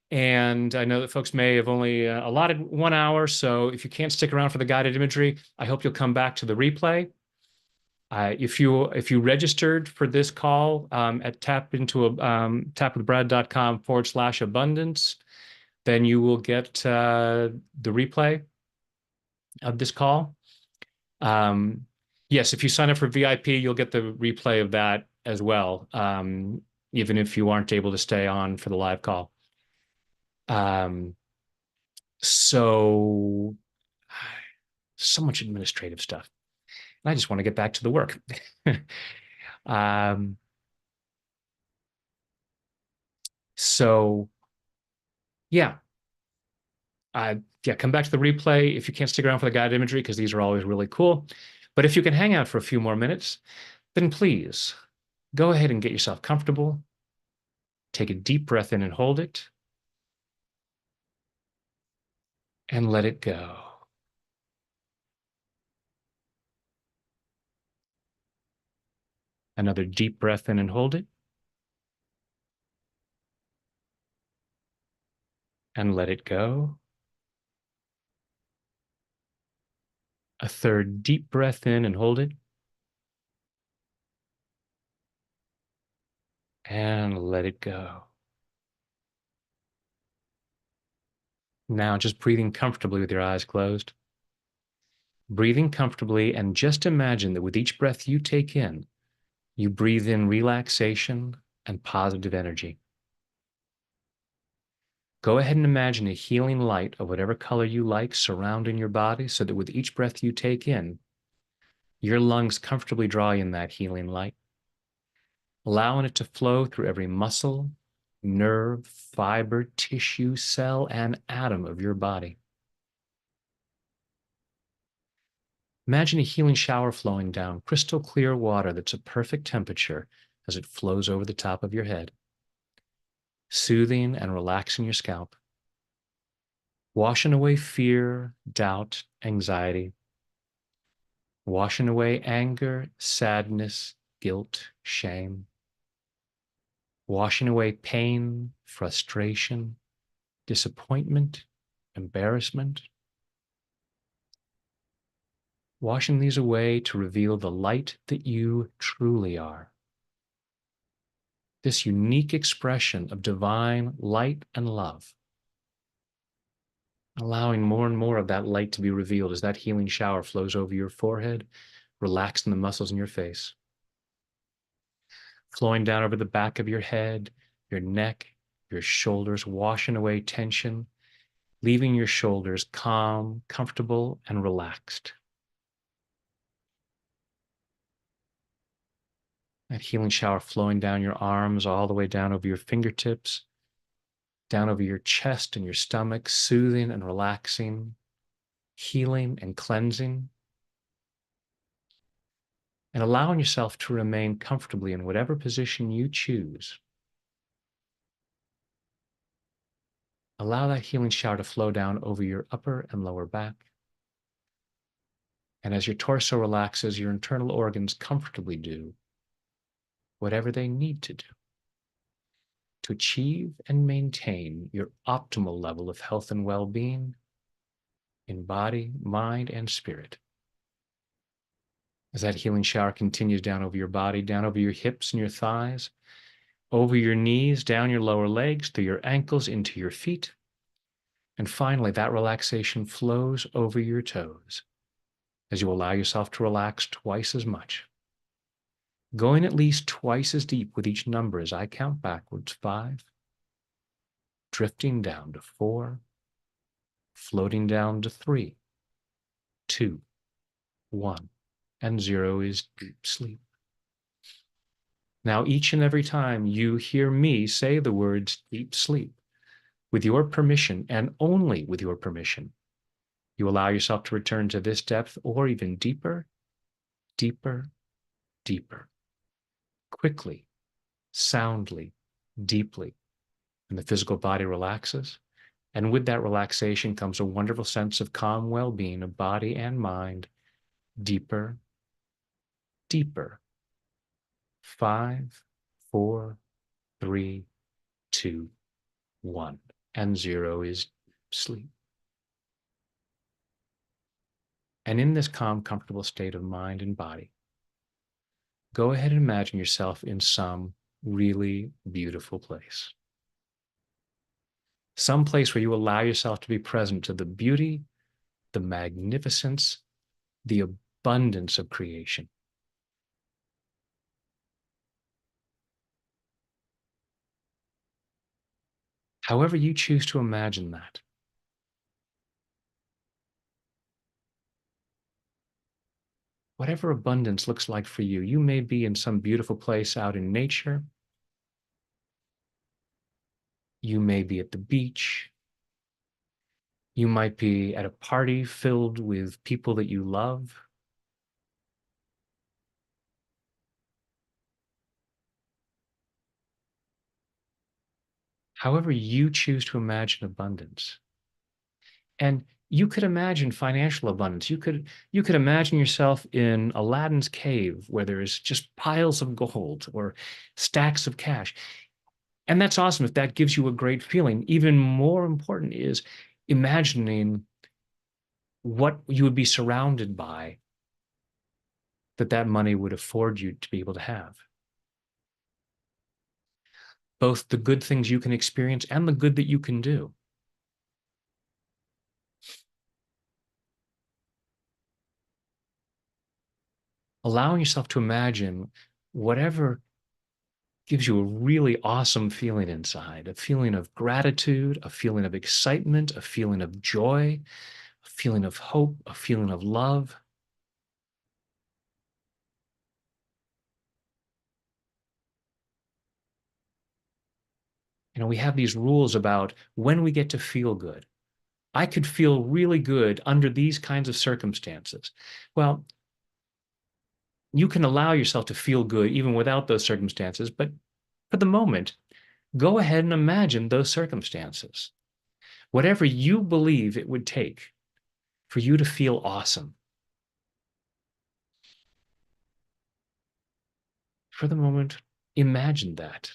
[SPEAKER 1] And I know that folks may have only allotted 1 hour. So if you can't stick around for the guided imagery, I hope you'll come back to the replay. If you registered for this call at tapwithbrad.com/abundance, then you will get the replay of this call. Yes, if you sign up for VIP, you'll get the replay of that as well, even if you aren't able to stay on for the live call. So much administrative stuff. And I just want to get back to the work. um, so yeah. Yeah, come back to the replay if you can't stick around for the guided imagery, because these are always really cool. But if you can hang out for a few more minutes, then please go ahead and get yourself comfortable. Take a deep breath in and hold it. And let it go. Another deep breath in and hold it. And let it go. A third deep breath in and hold it. And let it go. Now just breathing comfortably with your eyes closed. Breathing comfortably, and just imagine that with each breath you take in, you breathe in relaxation and positive energy. Go ahead and imagine a healing light of whatever color you like surrounding your body, so that with each breath you take in, your lungs comfortably draw in that healing light, allowing it to flow through every muscle, nerve, fiber, tissue, cell, and atom of your body. Imagine a healing shower flowing down crystal clear water that's a perfect temperature as it flows over the top of your head, soothing and relaxing your scalp, washing away fear, doubt, anxiety, washing away anger, sadness, guilt, shame, washing away pain, frustration, disappointment, embarrassment, washing these away to reveal the light that you truly are. this unique expression of divine light and love, allowing more and more of that light to be revealed as that healing shower flows over your forehead, relaxing the muscles in your face, flowing down over the back of your head, your neck, your shoulders, washing away tension, leaving your shoulders calm, comfortable, and relaxed. That healing shower flowing down your arms, all the way down over your fingertips, down over your chest and your stomach, soothing and relaxing, healing and cleansing, and allowing yourself to remain comfortably in whatever position you choose. Allow that healing shower to flow down over your upper and lower back. And as your torso relaxes, your internal organs comfortably do whatever they need to do to achieve and maintain your optimal level of health and well-being in body, mind, and spirit. As that healing shower continues down over your body, down over your hips and your thighs, over your knees, down your lower legs, through your ankles, into your feet. And finally, that relaxation flows over your toes as you allow yourself to relax twice as much, going at least twice as deep with each number as I count backwards. 5, drifting down to 4, floating down to 3, 2, 1, and 0 is deep sleep. Now, each and every time you hear me say the words deep sleep, with your permission and only with your permission, you allow yourself to return to this depth or even deeper, deeper, deeper, quickly, soundly, deeply. And the physical body relaxes. And with that relaxation comes a wonderful sense of calm well-being of body and mind, deeper, deeper. 5, 4, 3, 2, 1, and 0 is sleep. And in this calm, comfortable state of mind and body, go ahead and imagine yourself in some really beautiful place. Some place where you allow yourself to be present to the beauty, the magnificence, the abundance of creation. However you choose to imagine that. Whatever abundance looks like for you, you may be in some beautiful place out in nature. You may be at the beach. You might be at a party filled with people that you love. However you choose to imagine abundance. And you could imagine financial abundance. You could imagine yourself in Aladdin's cave where there's just piles of gold or stacks of cash. And that's awesome if that gives you a great feeling. Even more important is imagining what you would be surrounded by that money would afford you to be able to have. Both the good things you can experience and the good that you can do. Allowing yourself to imagine whatever gives you a really awesome feeling inside, a feeling of gratitude, a feeling of excitement, a feeling of joy, a feeling of hope, a feeling of love. You know, we have these rules about when we get to feel good. I could feel really good under these kinds of circumstances. Well, you can allow yourself to feel good even without those circumstances, but for the moment, go ahead and imagine those circumstances. Whatever you believe it would take for you to feel awesome. For the moment, imagine that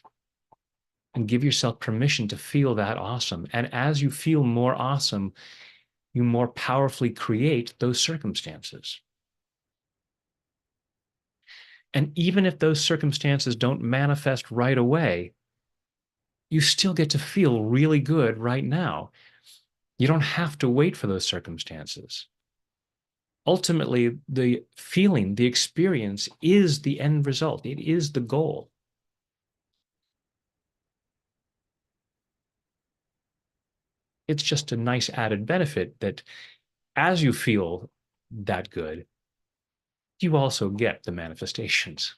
[SPEAKER 1] and give yourself permission to feel that awesome. And as you feel more awesome, you more powerfully create those circumstances. And even if those circumstances don't manifest right away, you still get to feel really good right now. You don't have to wait for those circumstances. Ultimately, the feeling, the experience is the end result. It is the goal. It's just a nice added benefit that as you feel that good, you also get the manifestations.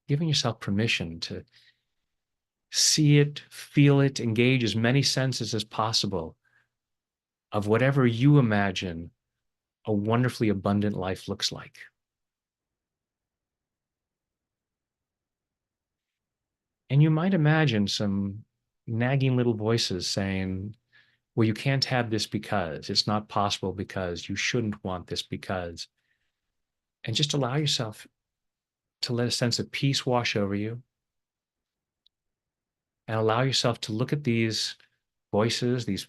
[SPEAKER 1] Giving yourself permission to see it, feel it, engage as many senses as possible of whatever you imagine a wonderfully abundant life looks like. And you might imagine some nagging little voices saying, well, you can't have this because it's not possible because you shouldn't want this because. And just allow yourself to let a sense of peace wash over you and allow yourself to look at these voices, these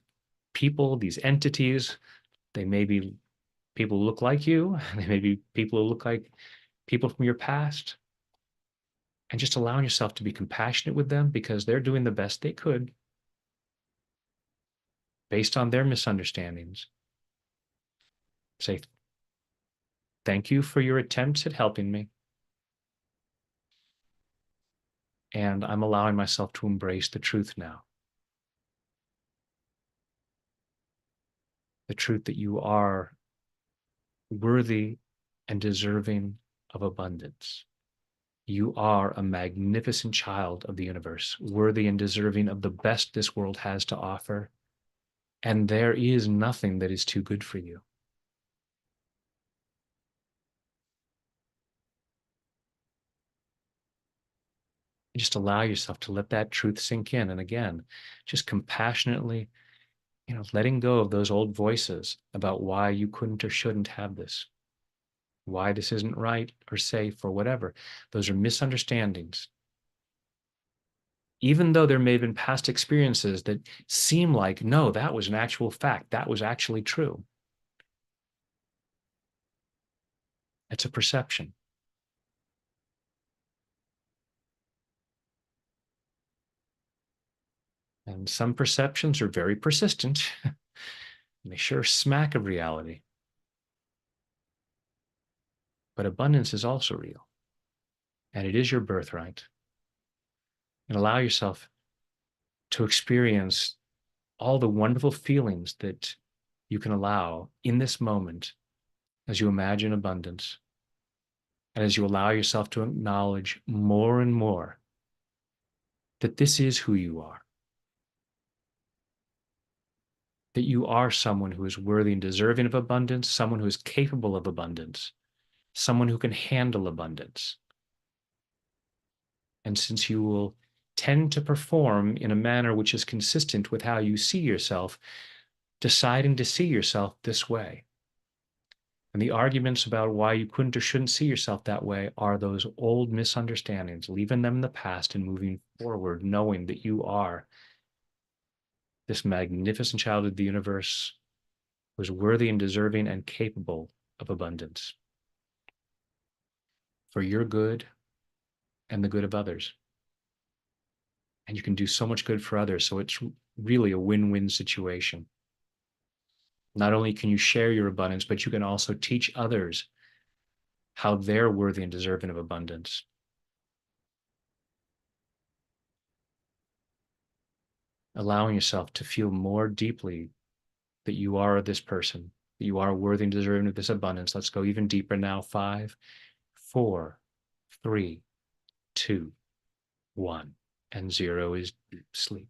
[SPEAKER 1] people, these entities. They may be people who look like you, they may be people who look like people from your past, and just allowing yourself to be compassionate with them because they're doing the best they could based on their misunderstandings. Say, thank you for your attempts at helping me. And I'm allowing myself to embrace the truth now. The truth that you are worthy and deserving of abundance. You are a magnificent child of the universe, worthy and deserving of the best this world has to offer. And there is nothing that is too good for you. Just allow yourself to let that truth sink in. And again, just compassionately, letting go of those old voices about why you couldn't or shouldn't have this, why this isn't right or safe or whatever. Those are misunderstandings. Even though there may have been past experiences that seem like, no, that was an actual fact, that was actually true. It's a perception. And some perceptions are very persistent. They sure smack of reality. But abundance is also real. And it is your birthright. And allow yourself to experience all the wonderful feelings that you can allow in this moment as you imagine abundance and as you allow yourself to acknowledge more and more that this is who you are, that you are someone who is worthy and deserving of abundance, someone who is capable of abundance, someone who can handle abundance. And since you will tend to perform in a manner which is consistent with how you see yourself, deciding to see yourself this way. And the arguments about why you couldn't or shouldn't see yourself that way are those old misunderstandings, leaving them in the past and moving forward, knowing that you are this magnificent child of the universe who is worthy and deserving and capable of abundance for your good and the good of others. And you can do so much good for others. So it's really a win-win situation. Not only can you share your abundance, but you can also teach others how they're worthy and deserving of abundance. Allowing yourself to feel more deeply that you are this person, that you are worthy and deserving of this abundance. Let's go even deeper now. 5, 4, 3, 2, 1, and 0 is sleep.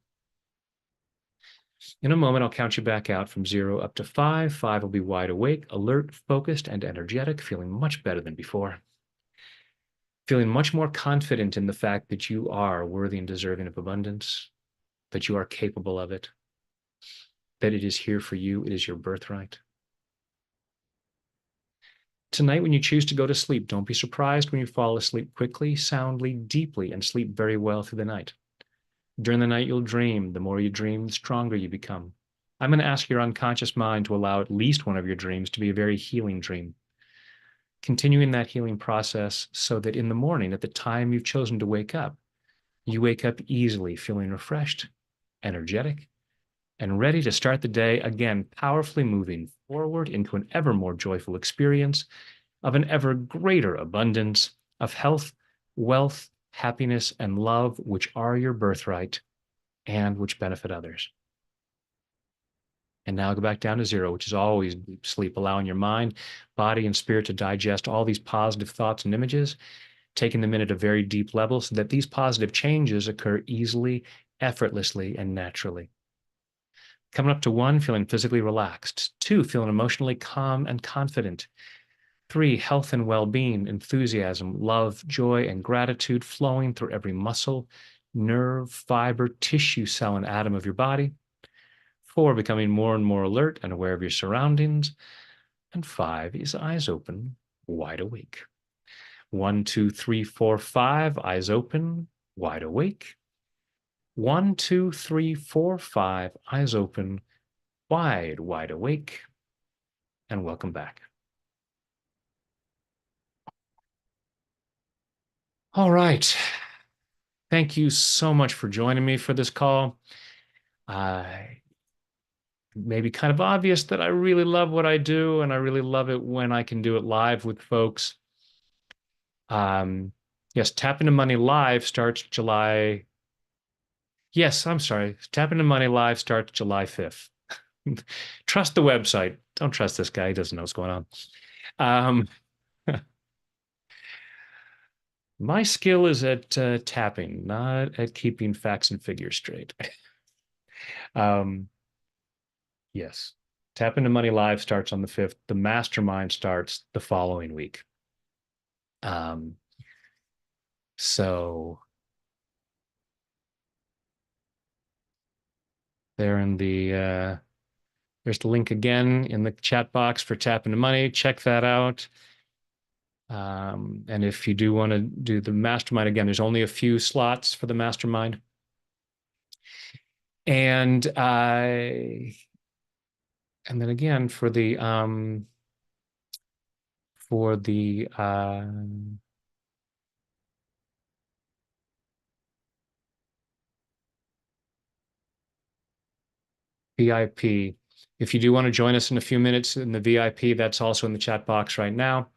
[SPEAKER 1] In a moment, I'll count you back out from 0 up to 5. 5 will be wide awake, alert, focused, and energetic, feeling much better than before. Feeling much more confident in the fact that you are worthy and deserving of abundance, that you are capable of it, that it is here for you, it is your birthright. Tonight, when you choose to go to sleep, don't be surprised when you fall asleep quickly, soundly, deeply, and sleep very well through the night. During the night, you'll dream. The more you dream, the stronger you become. I'm going to ask your unconscious mind to allow at least one of your dreams to be a very healing dream. continuing that healing process so that in the morning, at the time you've chosen to wake up, you wake up easily, feeling refreshed, energetic, and ready to start the day again, powerfully moving forward into an ever more joyful experience of an ever greater abundance of health, wealth, happiness, and love, which are your birthright and which benefit others. And now go back down to zero, which is always deep sleep, allowing your mind, body, and spirit to digest all these positive thoughts and images, taking them in at a very deep level so that these positive changes occur easily, effortlessly, and naturally. Coming up to one, feeling physically relaxed. Two, feeling emotionally calm and confident. Three, health and well-being, enthusiasm, love, joy, and gratitude flowing through every muscle, nerve, fiber, tissue, cell, and atom of your body. Four, becoming more and more alert and aware of your surroundings. And five is eyes open, wide awake. 1, 2, 3, 4, 5, eyes open, wide awake. 1, 2, 3, 4, 5, eyes open, wide awake. And welcome back. All right. Thank you so much for joining me for this call. Maybe kind of obvious that I really love what I do, and I really love it when I can do it live with folks. Yes, Tap into Money Live starts July. Yes, I'm sorry. Tap into Money Live starts July 5th. Trust the website. Don't trust this guy. He doesn't know what's going on. Um, my skill is at tapping, not at keeping facts and figures straight. um, yes. Tap into Money Live starts on the 5th. The Mastermind starts the following week. Um, so there in the there's the link again in the chat box for Tap into Money. Check that out. And if you do want to do the Mastermind again, there's only a few slots for the Mastermind. And then again for the VIP. If you do want to join us in a few minutes in the VIP, that's also in the chat box right now.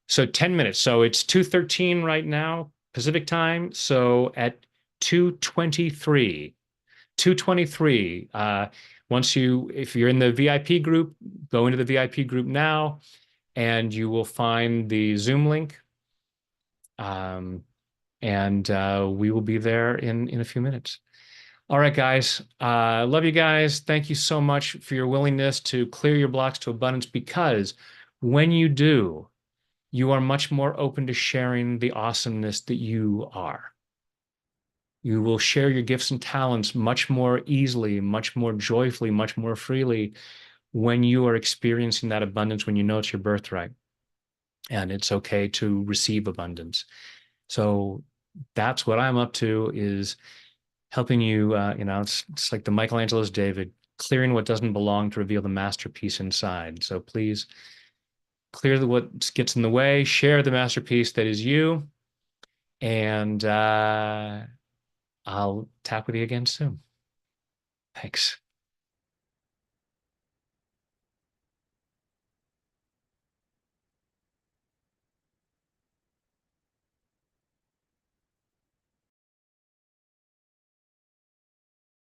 [SPEAKER 1] So 10 minutes. So it's 2:13 right now, Pacific time. So at 2:23, if you're in the VIP group, go into the VIP group now, and you will find the Zoom link. And we will be there in a few minutes. All right, guys. Love you guys. Thank you so much for your willingness to clear your blocks to abundance, because when you do, you are much more open to sharing the awesomeness that you are. You will share your gifts and talents much more easily, much more joyfully, much more freely when you are experiencing that abundance, when you know it's your birthright and it's okay to receive abundance. So that's what I'm up to, is helping you, it's like the Michelangelo's David, clearing what doesn't belong to reveal the masterpiece inside. So please clear what gets in the way, share the masterpiece that is you, and I'll tap with you again soon. Thanks.